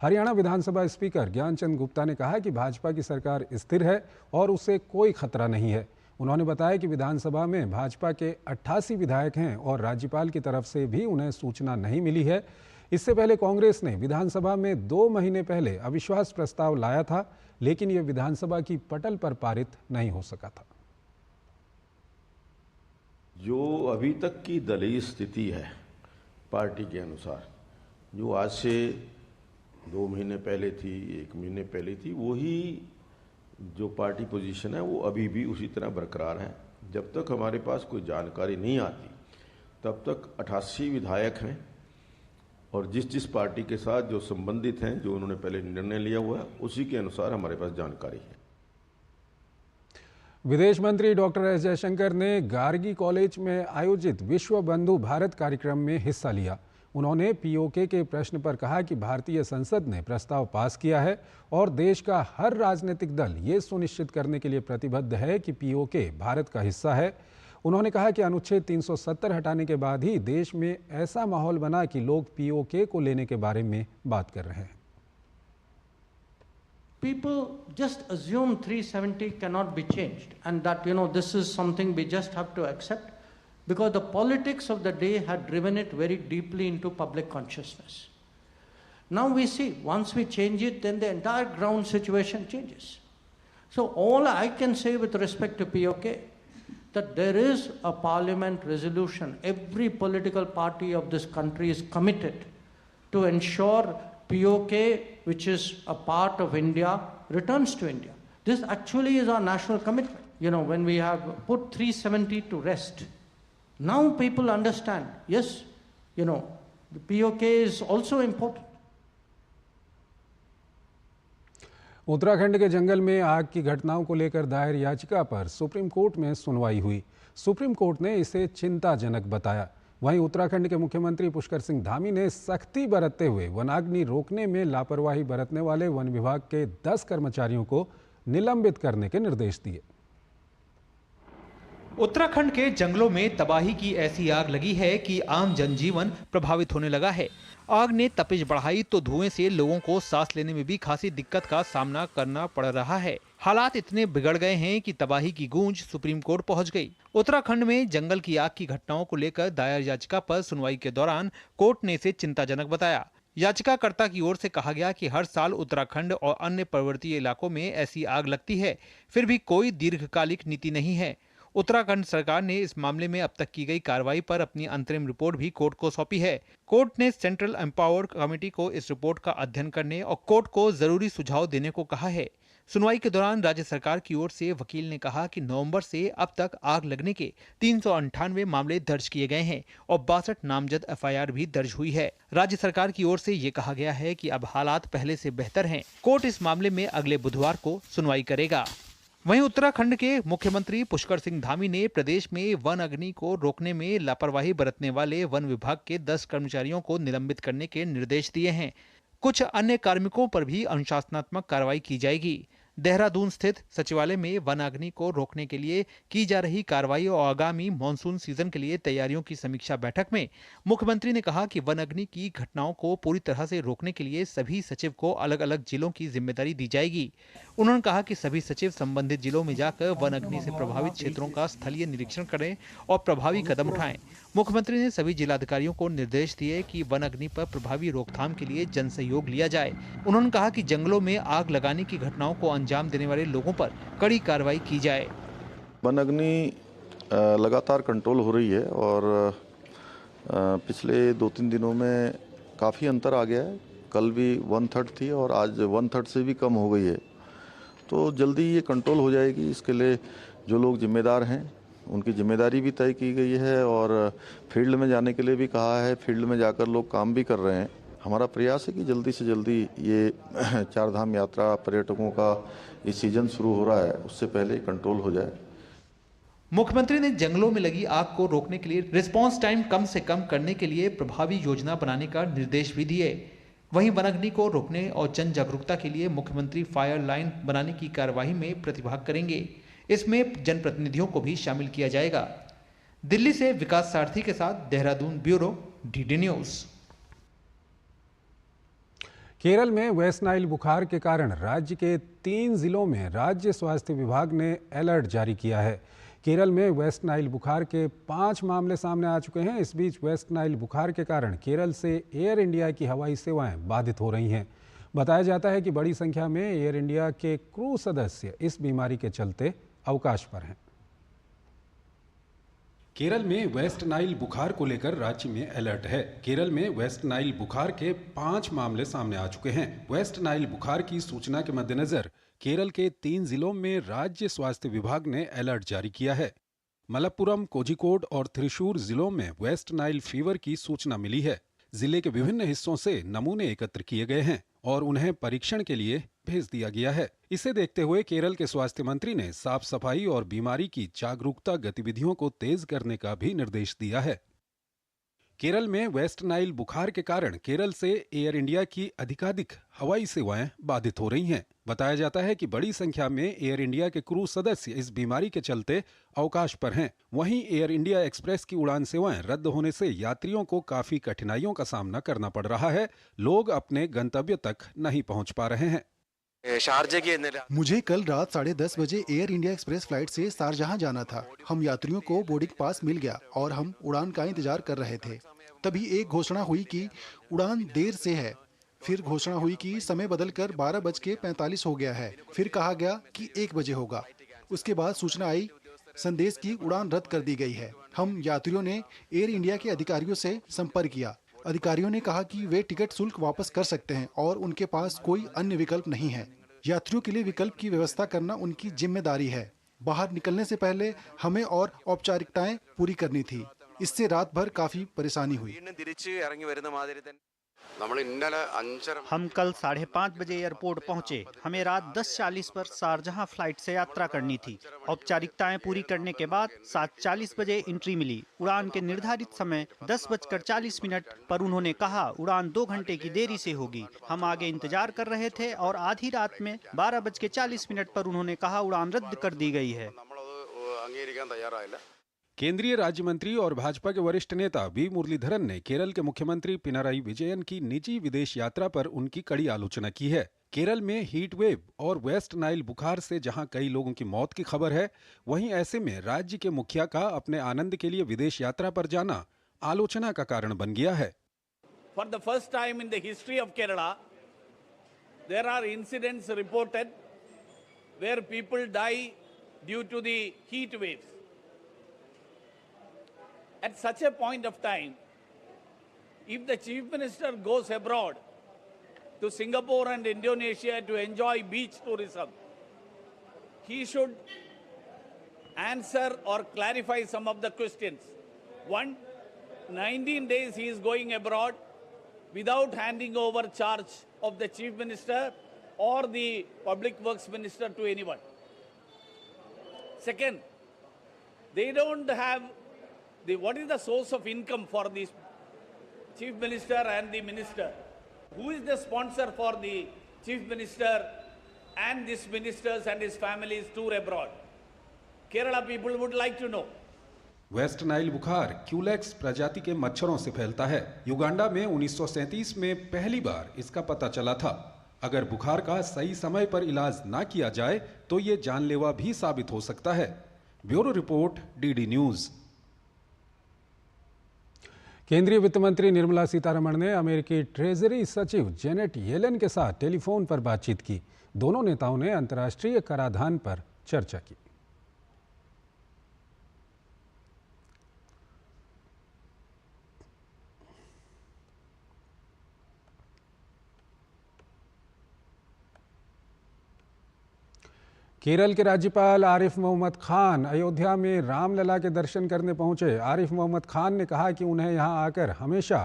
हरियाणा विधानसभा स्पीकर ज्ञानचंद गुप्ता ने कहा कि भाजपा की सरकार स्थिर है और उसे कोई खतरा नहीं है। उन्होंने बताया कि विधानसभा में भाजपा के 88 विधायक हैं और राज्यपाल की तरफ से भी उन्हें सूचना नहीं मिली है। इससे पहले कांग्रेस ने विधानसभा में 2 महीने पहले अविश्वास प्रस्ताव लाया था, लेकिन यह विधानसभा की पटल पर पारित नहीं हो सका था। जो अभी तक की दलीय स्थिति है पार्टी के अनुसार, जो आज से 2 महीने पहले थी, 1 महीने पहले थी, वही जो पार्टी पोजीशन है वो अभी भी उसी तरह बरकरार है। जब तक हमारे पास कोई जानकारी नहीं आती तब तक 88 विधायक हैं और जिस पार्टी के साथ जो संबंधित हैं, जो उन्होंने पहले निर्णय लिया हुआ है, उसी के अनुसार हमारे पास जानकारी है। विदेश मंत्री डॉक्टर एस जयशंकर ने गार्गी कॉलेज में आयोजित विश्व बंधु भारत कार्यक्रम में हिस्सा लिया। उन्होंने पीओके के प्रश्न पर कहा कि भारतीय संसद ने प्रस्ताव पास किया है और देश का हर राजनीतिक दल ये सुनिश्चित करने के लिए प्रतिबद्ध है कि पीओके भारत का हिस्सा है। उन्होंने कहा कि अनुच्छेद 370 हटाने के बाद ही देश में ऐसा माहौल बना कि लोग पीओके को लेने के बारे में बात कर रहे हैं। People just assume 370 cannot be changed, and that this is something we just have to accept, because the politics of the day had driven it very deeply into public consciousness. Now we see, once we change it, then the entire ground situation changes. So all I can say with respect to POK, that there is a parliament resolution. Every political party of this country is committed to ensure POK, which is a part of India, returns to India. This actually is our national commitment. When we have put 370 to rest, now people understand, yes, the POK is also important. Uttarakhand के जंगल में आग की घटनाओं को लेकर दायर याचिका पर सुप्रीम कोर्ट में सुनवाई हुई। सुप्रीम कोर्ट ने इसे चिंताजनक बताया। वहीं उत्तराखंड के मुख्यमंत्री पुष्कर सिंह धामी ने सख्ती बरतते हुए वनाग्नि रोकने में लापरवाही बरतने वाले वन विभाग के 10 कर्मचारियों को निलंबित करने के निर्देश दिए। उत्तराखंड के जंगलों में तबाही की ऐसी आग लगी है कि आम जनजीवन प्रभावित होने लगा है। आग ने तपिश बढ़ाई तो धुएं से लोगों को सांस लेने में भी खासी दिक्कत का सामना करना पड़ रहा है। हालात इतने बिगड़ गए हैं कि तबाही की गूंज सुप्रीम कोर्ट पहुंच गई। उत्तराखंड में जंगल की आग की घटनाओं को लेकर दायर याचिका पर सुनवाई के दौरान कोर्ट ने इसे चिंताजनक बताया। याचिकाकर्ता की ओर से कहा गया कि हर साल उत्तराखंड और अन्य पर्वतीय इलाकों में ऐसी आग लगती है, फिर भी कोई दीर्घकालिक नीति नहीं है। उत्तराखंड सरकार ने इस मामले में अब तक की गई कार्रवाई पर अपनी अंतरिम रिपोर्ट भी कोर्ट को सौंपी है। कोर्ट ने सेंट्रल एम्पावर्ड कमेटी को इस रिपोर्ट का अध्ययन करने और कोर्ट को जरूरी सुझाव देने को कहा है। सुनवाई के दौरान राज्य सरकार की ओर से वकील ने कहा कि नवंबर से अब तक आग लगने के 398 मामले दर्ज किए गए हैं और 62 नामजद एफआईआर भी दर्ज हुई है। राज्य सरकार की ओर से ये कहा गया है कि अब हालात पहले से बेहतर हैं। कोर्ट इस मामले में अगले बुधवार को सुनवाई करेगा। वहीं उत्तराखंड के मुख्यमंत्री पुष्कर सिंह धामी ने प्रदेश में वन अग्नि को रोकने में लापरवाही बरतने वाले वन विभाग के 10 कर्मचारियों को निलंबित करने के निर्देश दिए हैं। कुछ अन्य कार्मिकों पर भी अनुशासनात्मक कार्रवाई की जाएगी। देहरादून स्थित सचिवालय में वन अग्नि को रोकने के लिए की जा रही कार्रवाई और आगामी मानसून सीजन के लिए तैयारियों की समीक्षा बैठक में मुख्यमंत्री ने कहा कि वन अग्नि की घटनाओं को पूरी तरह से रोकने के लिए सभी सचिव को अलग अलग जिलों की जिम्मेदारी दी जाएगी। उन्होंने कहा कि सभी सचिव संबंधित जिलों में जाकर वन अग्नि से प्रभावित क्षेत्रों का स्थलीय निरीक्षण करें और प्रभावी कदम उठाएं। मुख्यमंत्री ने सभी जिलाधिकारियों को निर्देश दिए कि वन अग्नि पर प्रभावी रोकथाम के लिए जन सहयोग लिया जाए। उन्होंने कहा कि जंगलों में आग लगाने की घटनाओं को अंजाम देने वाले लोगों पर कड़ी कार्रवाई की जाए। वन अग्नि लगातार कंट्रोल हो रही है और पिछले 2-3 दिनों में काफ़ी अंतर आ गया है। कल भी 1/3 थी और आज 1/3 से भी कम हो गई है। तो जल्दी ये कंट्रोल हो जाएगी। इसके लिए जो लोग जिम्मेदार हैं उनकी जिम्मेदारी भी तय की गई है और फील्ड में जाने के लिए भी कहा है। फील्ड में जाकर लोग काम भी कर रहे हैं। हमारा प्रयास है कि जल्दी से जल्दी ये 4 धाम यात्रा पर्यटकों का ये सीजन शुरू हो रहा है, उससे पहले कंट्रोल हो जाए। मुख्यमंत्री ने जंगलों में लगी आग को रोकने के लिए रिस्पांस टाइम कम से कम करने के लिए प्रभावी योजना बनाने का निर्देश भी दिए। वहीं वनाग्नि को रोकने और जन जागरूकता के लिए मुख्यमंत्री फायर लाइन बनाने की कार्यवाही में प्रतिभाग करेंगे। इसमें जनप्रतिनिधियों को भी शामिल किया जाएगा। दिल्ली से विकास सारथी के साथ Dehradun bureau, DD news. Kerala में वेस्ट नाइल बुखार के कारण राज्य के 3 जिलों में राज्य स्वास्थ्य विभाग ने अलर्ट जारी किया है। केरल में वेस्ट नाइल बुखार के 5 मामले सामने आ चुके हैं। इस बीच वेस्ट नाइल बुखार के कारण केरल से एयर इंडिया की हवाई सेवाएं बाधित हो रही हैं। बताया जाता है कि बड़ी संख्या में एयर इंडिया के क्रू सदस्य इस बीमारी के चलते अवकाश पर हैं। केरल में वेस्ट नाइल बुखार को लेकर राज्य में अलर्ट है। केरल में वेस्ट नाइल बुखार के 5 मामले सामने आ चुके हैं। वेस्ट नाइल बुखार की सूचना के मद्देनजर केरल के 3 जिलों में राज्य स्वास्थ्य विभाग ने अलर्ट जारी किया है। मलप्पुरम, कोझिकोड और त्रिशूर जिलों में वेस्ट नाइल फीवर की सूचना मिली है। जिले के विभिन्न हिस्सों से नमूने एकत्र किए गए हैं और उन्हें परीक्षण के लिए भेज दिया गया है। इसे देखते हुए केरल के स्वास्थ्य मंत्री ने साफ सफाई और बीमारी की जागरूकता गतिविधियों को तेज करने का भी निर्देश दिया है। केरल में वेस्ट नाइल बुखार के कारण केरल से एयर इंडिया की अधिकाधिक हवाई सेवाएं बाधित हो रही हैं। बताया जाता है कि बड़ी संख्या में एयर इंडिया के क्रू सदस्य इस बीमारी के चलते अवकाश पर हैं। वहीं एयर इंडिया एक्सप्रेस की उड़ान सेवाएं रद्द होने से यात्रियों को काफी कठिनाइयों का सामना करना पड़ रहा है। लोग अपने गंतव्य तक नहीं पहुंच पा रहे हैं। मुझे कल रात 10:30 बजे एयर इंडिया एक्सप्रेस फ्लाइट से शारजाह जाना था। हम यात्रियों को बोर्डिंग पास मिल गया और हम उड़ान का इंतजार कर रहे थे। तभी एक घोषणा हुई कि उड़ान देर से है। फिर घोषणा हुई कि समय बदलकर 12:45 हो गया है। फिर कहा गया कि 1 बजे होगा। उसके बाद सूचना आई संदेश की उड़ान रद्द कर दी गई है। हम यात्रियों ने एयर इंडिया के अधिकारियों से संपर्क किया। अधिकारियों ने कहा कि वे टिकट शुल्क वापस कर सकते हैं और उनके पास कोई अन्य विकल्प नहीं है। यात्रियों के लिए विकल्प की व्यवस्था करना उनकी जिम्मेदारी है। बाहर निकलने से पहले हमें और औपचारिकताएं पूरी करनी थी। इससे रात भर काफी परेशानी हुई। हम कल 5:30 बजे एयरपोर्ट पहुंचे। हमें रात 10:40 पर शारजाह फ्लाइट से यात्रा करनी थी। औपचारिकताएं पूरी करने के बाद 7:40 बजे एंट्री मिली। उड़ान के निर्धारित समय 10:40 पर उन्होंने कहा उड़ान 2 घंटे की देरी से होगी। हम आगे इंतजार कर रहे थे और आधी रात में 12:40 पर उन्होंने कहा उड़ान रद्द कर दी गई है। केंद्रीय राज्य मंत्री और भाजपा के वरिष्ठ नेता वी मुरलीधरन ने केरल के मुख्यमंत्री पिनाराई विजयन की निजी विदेश यात्रा पर उनकी कड़ी आलोचना की है। केरल में हीट वेव और वेस्ट नाइल बुखार से जहां कई लोगों की मौत की खबर है, वहीं ऐसे में राज्य के मुखिया का अपने आनंद के लिए विदेश यात्रा पर जाना आलोचना का कारण बन गया है। For the first time in the history of Kerala, there are incidents reported where people die due to the heat waves. At such a point of time, if the Chief Minister goes abroad to Singapore and Indonesia to enjoy beach tourism, he should answer or clarify some of the questions. 19 days he is going abroad without handing over charge of the Chief Minister or the Public Works Minister to anyone. Second, they don't have what is the source of income for the Chief Minister and the Minister? Who is the sponsor for the Chief Minister and these ministers and his families tour abroad? Kerala people would like to know. West Nile बुखार Culex प्रजाति के मच्छरों से फैलता है। Uganda में 1937 में पहली बार इसका पता चला था। अगर बुखार का सही समय पर इलाज ना किया जाए तो ये जानलेवा भी साबित हो सकता है। Bureau report, DD news. केंद्रीय वित्त मंत्री निर्मला सीतारमण ने अमेरिकी ट्रेजरी सचिव जेनेट येलन के साथ टेलीफोन पर बातचीत की। दोनों नेताओं ने अंतर्राष्ट्रीय कराधान पर चर्चा की। केरल के राज्यपाल आरिफ मोहम्मद खान अयोध्या में रामलला के दर्शन करने पहुंचे। आरिफ मोहम्मद खान ने कहा कि उन्हें यहां आकर हमेशा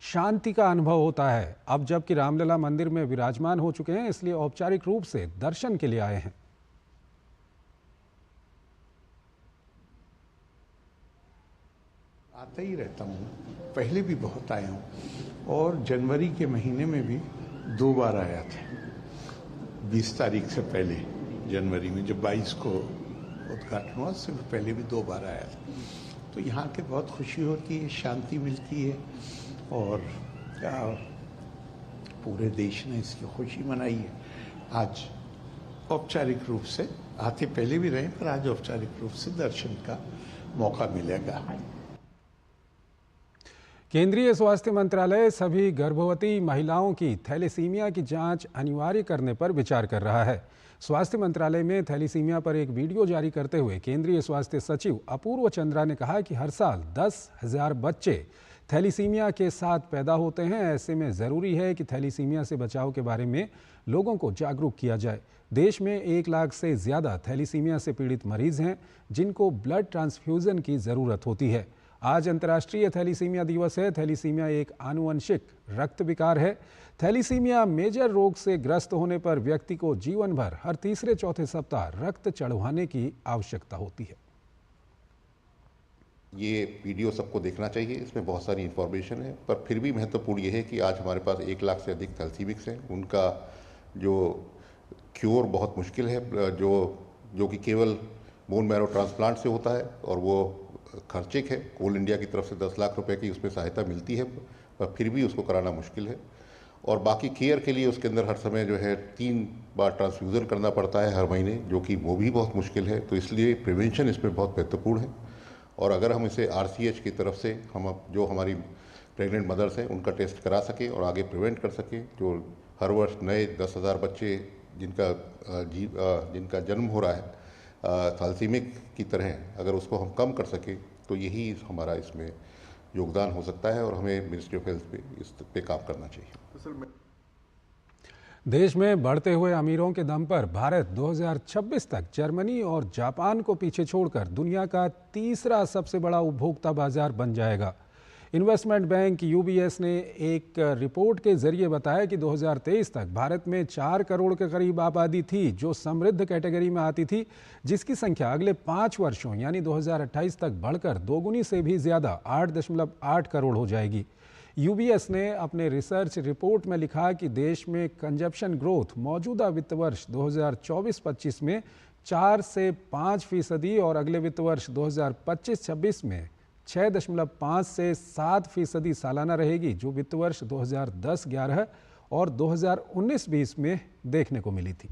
शांति का अनुभव होता है। अब जबकि रामलला मंदिर में विराजमान हो चुके हैं, इसलिए औपचारिक रूप से दर्शन के लिए आए हैं। आता ही रहता हूँ, पहले भी बहुत आया हूँ और जनवरी के महीने में भी 2 बार आया था। 20 तारीख से पहले जनवरी में, जब 22 को उद्घाटन हुआ, उससे पहले भी 2 बार आया था। तो यहाँ के बहुत खुशी होती है, शांति मिलती है और पूरे देश ने इसकी खुशी मनाई है। आज औपचारिक रूप से आते पहले भी रहे, पर आज औपचारिक रूप से दर्शन का मौका मिलेगा। केंद्रीय स्वास्थ्य मंत्रालय सभी गर्भवती महिलाओं की थैलेसीमिया की जांच अनिवार्य करने पर विचार कर रहा है। स्वास्थ्य मंत्रालय में थैलेसीमिया पर एक वीडियो जारी करते हुए केंद्रीय स्वास्थ्य सचिव अपूर्व चंद्रा ने कहा कि हर साल 10,000 बच्चे थैलेसीमिया के साथ पैदा होते हैं। ऐसे में ज़रूरी है कि थैलेसीमिया से बचाव के बारे में लोगों को जागरूक किया जाए। देश में 1 लाख से ज़्यादा थैलेसीमिया से पीड़ित मरीज हैं जिनको ब्लड ट्रांसफ्यूज़न की ज़रूरत होती है। आज अंतर्राष्ट्रीय थैलेसीमिया दिवस है। थैलेसीमिया एक आनुवंशिक रक्त विकार है। थैलेसीमिया मेजर रोग से ग्रस्त होने पर व्यक्ति को जीवन भर हर तीसरे चौथे सप्ताह रक्त चढ़वाने की आवश्यकता होती है। ये वीडियो सबको देखना चाहिए, इसमें बहुत सारी इन्फॉर्मेशन है, पर फिर भी महत्वपूर्ण ये है कि आज हमारे पास 1 लाख से अधिक थैलेसीमिक्स हैं। उनका जो क्योर बहुत मुश्किल है, जो कि केवल बोन मैरो ट्रांसप्लांट से होता है और वो खर्चिक है। कोल इंडिया की तरफ से 10 लाख रुपए की उसमें सहायता मिलती है, पर फिर भी उसको कराना मुश्किल है। और बाकी केयर के लिए उसके अंदर हर समय जो है 3 बार ट्रांसफ्यूज़न करना पड़ता है हर महीने, जो कि वो भी बहुत मुश्किल है। तो इसलिए प्रिवेंशन इसमें बहुत महत्वपूर्ण है। और अगर हम इसे RCH की तरफ से जो हमारी प्रेग्नेंट मदर्स हैं उनका टेस्ट करा सकें और आगे प्रिवेंट कर सकें, जो हर वर्ष नए 10,000 बच्चे जिनका जन्म हो रहा है थैलेसीमिक की तरह, अगर उसको हम कम कर सकें तो यही हमारा इसमें योगदान हो सकता है और हमें मिनिस्ट्री ऑफ हेल्थ पे इस पे काम करना चाहिए। देश में बढ़ते हुए अमीरों के दम पर भारत 2026 तक जर्मनी और जापान को पीछे छोड़कर दुनिया का तीसरा सबसे बड़ा उपभोक्ता बाजार बन जाएगा। इन्वेस्टमेंट बैंक UBS ने एक रिपोर्ट के जरिए बताया कि 2023 तक भारत में 4 करोड़ के करीब आबादी थी जो समृद्ध कैटेगरी में आती थी, जिसकी संख्या अगले 5 वर्षों यानी 2028 तक बढ़कर दोगुनी से भी ज़्यादा 8.8 करोड़ हो जाएगी। UBS ने अपने रिसर्च रिपोर्ट में लिखा कि देश में कंजप्शन ग्रोथ मौजूदा वित्त वर्ष 2024-25 में 4 से 5% और अगले वित्त वर्ष 2025-26 में 6.5 से 7% सालाना रहेगी, जो वित्त वर्ष 2010-11 और 2019-20 में देखने को मिली थी।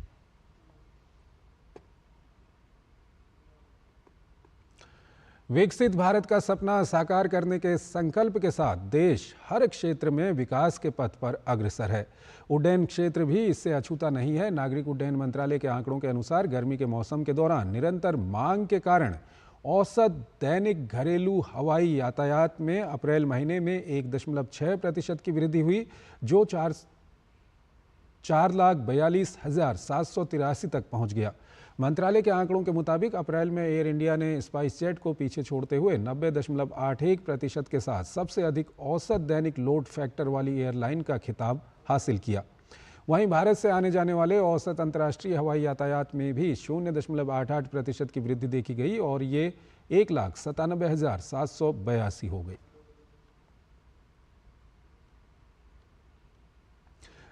विकसित भारत का सपना साकार करने के संकल्प के साथ देश हर क्षेत्र में विकास के पथ पर अग्रसर है। उड्डयन क्षेत्र भी इससे अछूता नहीं है। नागरिक उड्डयन मंत्रालय के आंकड़ों के अनुसार गर्मी के मौसम के दौरान निरंतर मांग के कारण औसत दैनिक घरेलू हवाई यातायात में अप्रैल महीने में 1.6% की वृद्धि हुई, जो 4,42,783 तक पहुंच गया। मंत्रालय के आंकड़ों के मुताबिक अप्रैल में एयर इंडिया ने स्पाइस जेट को पीछे छोड़ते हुए 90.81% के साथ सबसे अधिक औसत दैनिक लोड फैक्टर वाली एयरलाइन का खिताब हासिल किया। वहीं भारत से आने जाने वाले औसत अंतर्राष्ट्रीय हवाई यातायात में भी 0.88% की वृद्धि देखी गई और ये 1,97,782 हो गई।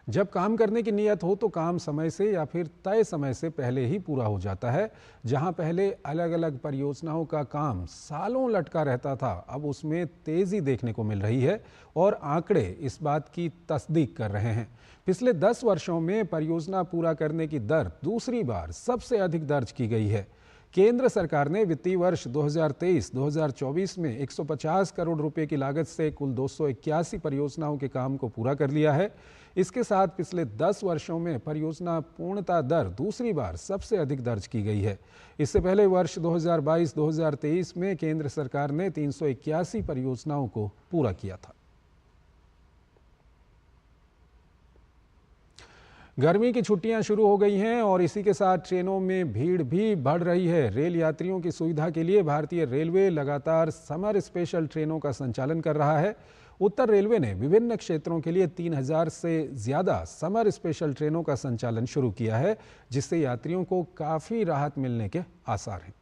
जब काम करने की नीयत हो तो काम समय से या फिर तय समय से पहले ही पूरा हो जाता है। जहां पहले अलग अलग परियोजनाओं का काम सालों लटका रहता था, अब उसमें तेजी देखने को मिल रही है और आंकड़े इस बात की तस्दीक कर रहे हैं। पिछले 10 वर्षों में परियोजना पूरा करने की दर दूसरी बार सबसे अधिक दर्ज की गई है। केंद्र सरकार ने वित्तीय वर्ष 2023-2024 में 150 करोड़ रुपए की लागत से कुल 281 परियोजनाओं के काम को पूरा कर लिया है। इसके साथ पिछले 10 वर्षों में परियोजना पूर्णता दर दूसरी बार सबसे अधिक दर्ज की गई है। इससे पहले वर्ष 2022-2023 में केंद्र सरकार ने 381 परियोजनाओं को पूरा किया था। गर्मी की छुट्टियां शुरू हो गई हैं और इसी के साथ ट्रेनों में भीड़ भी बढ़ रही है। रेल यात्रियों की सुविधा के लिए भारतीय रेलवे लगातार समर स्पेशल ट्रेनों का संचालन कर रहा है। उत्तर रेलवे ने विभिन्न क्षेत्रों के लिए 3000 से ज़्यादा समर स्पेशल ट्रेनों का संचालन शुरू किया है, जिससे यात्रियों को काफ़ी राहत मिलने के आसार हैं।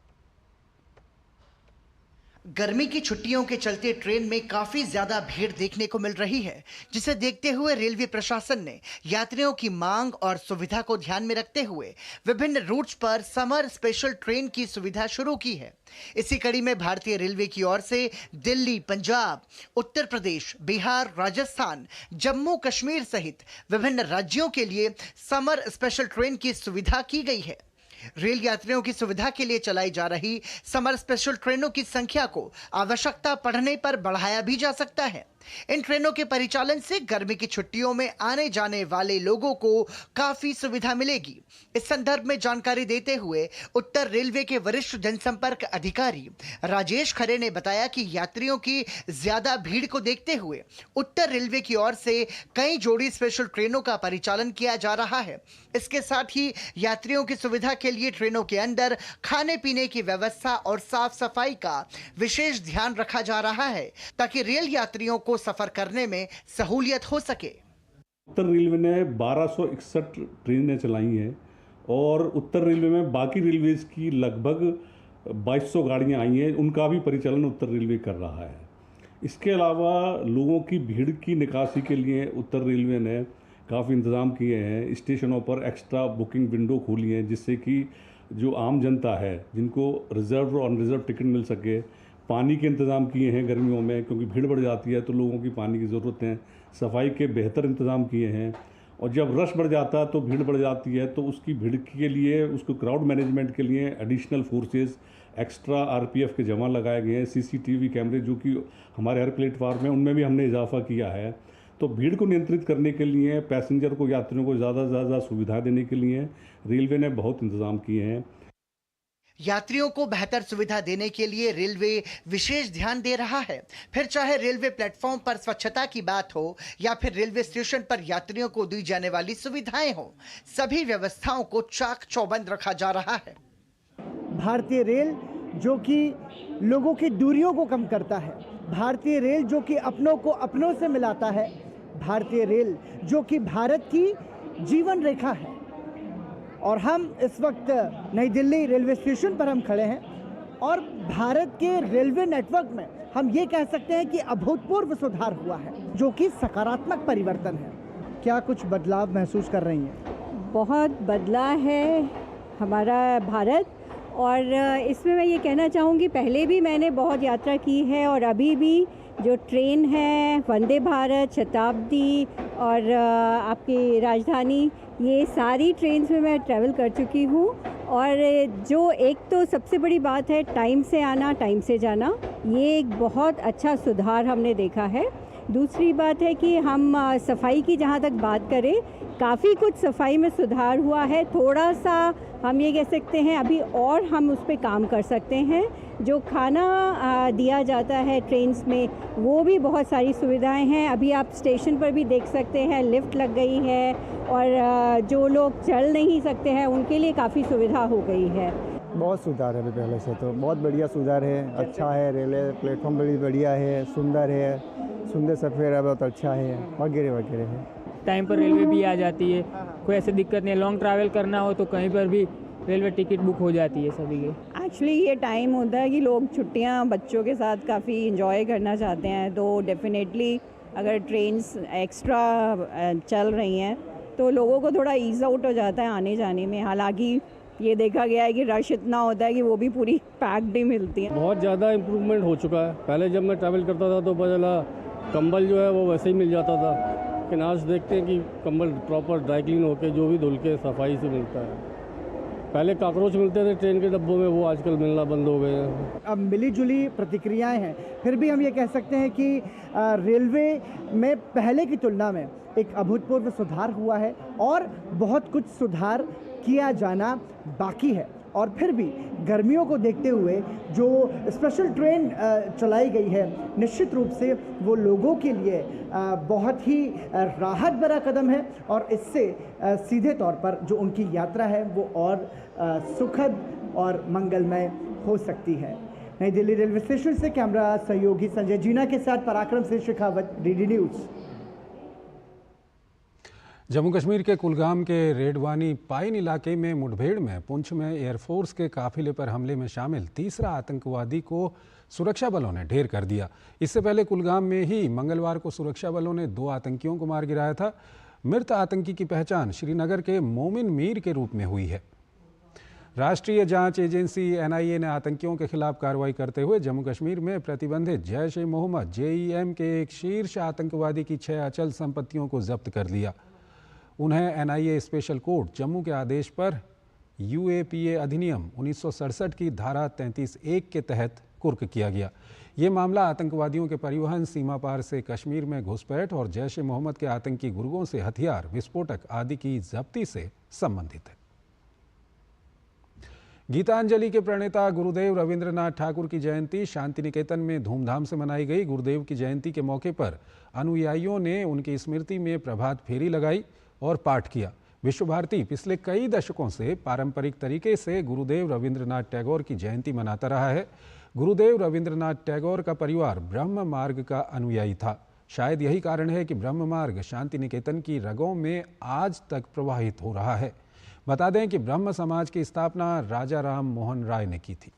गर्मी की छुट्टियों के चलते ट्रेन में काफी ज्यादा भीड़ देखने को मिल रही है, जिसे देखते हुए रेलवे प्रशासन ने यात्रियों की मांग और सुविधा को ध्यान में रखते हुए विभिन्न रूट्स पर समर स्पेशल ट्रेन की सुविधा शुरू की है। इसी कड़ी में भारतीय रेलवे की ओर से दिल्ली, पंजाब, उत्तर प्रदेश, बिहार, राजस्थान, जम्मू कश्मीर सहित विभिन्न राज्यों के लिए समर स्पेशल ट्रेन की सुविधा की गई है। रेल यात्रियों की सुविधा के लिए चलाई जा रही समर स्पेशल ट्रेनों की संख्या को आवश्यकता पड़ने पर बढ़ाया भी जा सकता है। इन ट्रेनों के परिचालन से गर्मी की छुट्टियों में आने जाने वाले लोगों को काफी सुविधा मिलेगी। इस संदर्भ में जानकारी देते हुए उत्तर रेलवे के वरिष्ठ जनसंपर्क अधिकारी राजेश खरे ने बताया कि यात्रियों की ज्यादा भीड़ को देखते हुए उत्तर रेलवे की ओर से कई जोड़ी स्पेशल ट्रेनों का परिचालन किया जा रहा है। इसके साथ ही यात्रियों की सुविधा के लिए ट्रेनों के अंदर खाने पीने की व्यवस्था और साफ सफाई का विशेष ध्यान रखा जा रहा है, ताकि रेल यात्रियों को सफर करने में सहूलियत हो सके। उत्तर रेलवे ने 1261 ट्रेनें चलाई हैं और उत्तर रेलवे में बाकी रेलवेज की लगभग 2200 गाड़ियां आई हैं, उनका भी परिचालन उत्तर रेलवे कर रहा है। इसके अलावा लोगों की भीड़ की निकासी के लिए उत्तर रेलवे ने काफ़ी इंतज़ाम किए हैं। स्टेशनों पर एक्स्ट्रा बुकिंग विंडो खोली हैं, जिससे कि जो आम जनता है जिनको रिजर्व और अनरिजर्व टिकट मिल सके। पानी के इंतज़ाम किए हैं गर्मियों में, क्योंकि भीड़ बढ़ जाती है तो लोगों की पानी की ज़रूरत है। सफाई के बेहतर इंतज़ाम किए हैं और जब रश बढ़ जाता है तो भीड़ बढ़ जाती है, तो उसकी भीड़ के लिए, उसको क्राउड मैनेजमेंट के लिए एडिशनल फोर्सेस, एक्स्ट्रा आरपीएफ के जवान लगाए गए हैं। सीसीटीवी कैमरे जो कि हमारे हर प्लेटफार्म में, उनमें भी हमने इजाफा किया है। तो भीड़ को नियंत्रित करने के लिए, पैसेंजर को, यात्रियों को ज़्यादा से ज़्यादा सुविधा देने के लिए रेलवे ने बहुत इंतज़ाम किए हैं। यात्रियों को बेहतर सुविधा देने के लिए रेलवे विशेष ध्यान दे रहा है। फिर चाहे रेलवे प्लेटफॉर्म पर स्वच्छता की बात हो या फिर रेलवे स्टेशन पर यात्रियों को दी जाने वाली सुविधाएं हो, सभी व्यवस्थाओं को चाक चौबंद रखा जा रहा है। भारतीय रेल जो कि लोगों की दूरियों को कम करता है, भारतीय रेल जो कि अपनों को अपनों से मिलाता है, भारतीय रेल जो कि भारत की जीवन रेखा है। और हम इस वक्त नई दिल्ली रेलवे स्टेशन पर हम खड़े हैं और भारत के रेलवे नेटवर्क में हम ये कह सकते हैं कि अभूतपूर्व सुधार हुआ है, जो कि सकारात्मक परिवर्तन है। क्या कुछ बदलाव महसूस कर रही हैं? बहुत बदला है हमारा भारत, और इसमें मैं ये कहना चाहूँगी, पहले भी मैंने बहुत यात्रा की है और अभी भी जो ट्रेन है, वंदे भारत, शताब्दी और आपकी राजधानी, ये सारी ट्रेन्स में मैं ट्रैवल कर चुकी हूँ। और जो एक तो सबसे बड़ी बात है, टाइम से आना, टाइम से जाना, ये एक बहुत अच्छा सुधार हमने देखा है। दूसरी बात है कि हम सफाई की जहाँ तक बात करें, काफ़ी कुछ सफाई में सुधार हुआ है। थोड़ा सा हम ये कह सकते हैं अभी और हम उस पर काम कर सकते हैं। जो खाना दिया जाता है ट्रेन्स में, वो भी बहुत सारी सुविधाएं हैं। अभी आप स्टेशन पर भी देख सकते हैं, लिफ्ट लग गई है और जो लोग चल नहीं सकते हैं उनके लिए काफ़ी सुविधा हो गई है। बहुत सुधार है पहले से, तो बहुत बढ़िया सुधार है, अच्छा है। रेलवे प्लेटफॉर्म बड़ी बढ़िया है, सुंदर है, सुंदर सफ़र बहुत अच्छा है, वगैरह वगैरह है। टाइम पर रेलवे भी आ जाती है, कोई ऐसी दिक्कत नहीं है। लॉन्ग ट्रैवल करना हो तो कहीं पर भी रेलवे टिकट बुक हो जाती है सभी की। एक्चुअली ये टाइम होता है कि लोग छुट्टियां बच्चों के साथ काफ़ी इंजॉय करना चाहते हैं, तो डेफिनेटली अगर ट्रेन्स एक्स्ट्रा चल रही हैं तो लोगों को थोड़ा ईज़ आउट हो जाता है आने जाने में। हालांकि ये देखा गया है कि रश इतना होता है कि वो भी पूरी पैक्ड ही मिलती है। बहुत ज़्यादा इम्प्रूवमेंट हो चुका है। पहले जब मैं ट्रैवल करता था तो बदला कंबल जो है वो वैसे ही मिल जाता था, लेकिन आज देखते हैं कि कंबल प्रॉपर ड्राई क्लीन होकर जो भी धुल के सफाई से मिलता है। पहले काकरोच मिलते थे ट्रेन के डब्बों में, वो आजकल मिलना बंद हो गए हैं। अब मिली जुली प्रतिक्रियाएं हैं, फिर भी हम ये कह सकते हैं कि रेलवे में पहले की तुलना में एक अभूतपूर्व सुधार हुआ है और बहुत कुछ सुधार किया जाना बाकी है। और फिर भी गर्मियों को देखते हुए जो स्पेशल ट्रेन चलाई गई है, निश्चित रूप से वो लोगों के लिए बहुत ही राहत भरा कदम है और इससे सीधे तौर पर जो उनकी यात्रा है वो और सुखद और मंगलमय हो सकती है। नई दिल्ली रेलवे स्टेशन से कैमरा सहयोगी संजय जीना के साथ पराक्रम सिंह शेखावत, डीडी न्यूज़। जम्मू कश्मीर के कुलगाम के रेडवानी पाइन इलाके में मुठभेड़ में पुंछ में एयरफोर्स के काफिले पर हमले में शामिल तीसरा आतंकवादी को सुरक्षा बलों ने ढेर कर दिया। इससे पहले कुलगाम में ही मंगलवार को सुरक्षा बलों ने 2 आतंकियों को मार गिराया था। मृत आतंकी की पहचान श्रीनगर के मोमिन मीर के रूप में हुई है। राष्ट्रीय जांच एजेंसी NIA ने आतंकियों के खिलाफ कार्रवाई करते हुए जम्मू कश्मीर में प्रतिबंधित जैश-ए-मोहम्मद JEM के एक शीर्ष आतंकवादी की 6 अचल संपत्तियों को जब्त कर लिया। उन्हें NIA स्पेशल कोर्ट जम्मू के आदेश पर UAPA अधिनियम 1967 की धारा 33(1) के तहत कुर्क किया गया। ये मामला आतंकवादियों के परिवहन, सीमा पार से कश्मीर में घुसपैठ और जैश-ए-मोहम्मद के आतंकी गुर्गों से हथियार, विस्फोटक आदि की जब्ती से संबंधित है। गीतांजलि के प्रणेता गुरुदेव रविंद्रनाथ ठाकुर की जयंती शांति निकेतन में धूमधाम से मनाई गई। गुरुदेव की जयंती के मौके पर अनुयायियों ने उनकी स्मृति में प्रभात फेरी लगाई और पाठ किया। विश्व भारती पिछले कई दशकों से पारंपरिक तरीके से गुरुदेव रविंद्रनाथ टैगोर की जयंती मनाता रहा है। गुरुदेव रविंद्रनाथ टैगोर का परिवार ब्रह्म मार्ग का अनुयायी था। शायद यही कारण है कि ब्रह्म मार्ग शांति निकेतन की रगों में आज तक प्रवाहित हो रहा है। बता दें कि ब्रह्म समाज की स्थापना राजा राम मोहन राय ने की थी।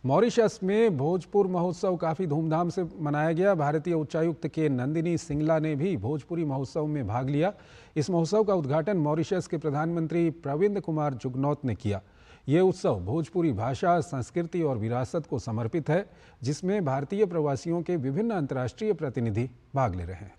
मॉरिशस में भोजपुर महोत्सव काफ़ी धूमधाम से मनाया गया। भारतीय उच्चायुक्त के नंदिनी सिंगला ने भी भोजपुरी महोत्सव में भाग लिया। इस महोत्सव का उद्घाटन मॉरिशस के प्रधानमंत्री प्रविंद कुमार जुगनौथ ने किया। ये उत्सव भोजपुरी भाषा, संस्कृति और विरासत को समर्पित है, जिसमें भारतीय प्रवासियों के विभिन्न अंतर्राष्ट्रीय प्रतिनिधि भाग ले रहे हैं।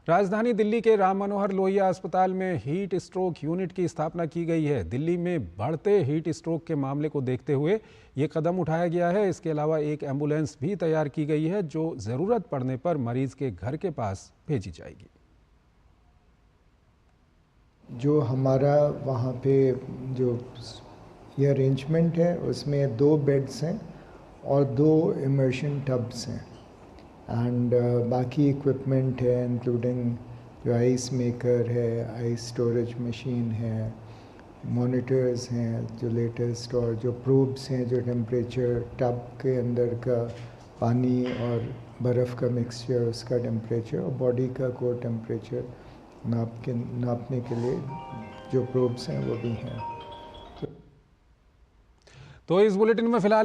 राजधानी दिल्ली के राम मनोहर लोहिया अस्पताल में हीट स्ट्रोक यूनिट की स्थापना की गई है। दिल्ली में बढ़ते हीट स्ट्रोक के मामले को देखते हुए ये कदम उठाया गया है। इसके अलावा एक एम्बुलेंस भी तैयार की गई है, जो ज़रूरत पड़ने पर मरीज के घर के पास भेजी जाएगी। जो हमारा वहाँ पे जो ये अरेंजमेंट है उसमें 2 बेड्स हैं और 2 इमर्शन टब्स हैं एंड बाकी इक्विपमेंट है, इंक्लूडिंग जो आइस मेकर है, आइस स्टोरेज मशीन है, मॉनिटर्स हैं जो लेटेस्ट, और जो प्रोब्स हैं जो टेम्परेचर टब के अंदर का पानी और बर्फ़ का मिक्सचर, उसका टेम्परेचर और बॉडी का कोर टेम्परेचर नापने के लिए जो प्रोब्स हैं वो भी हैं। तो इस बुलेटिन में फिलहाल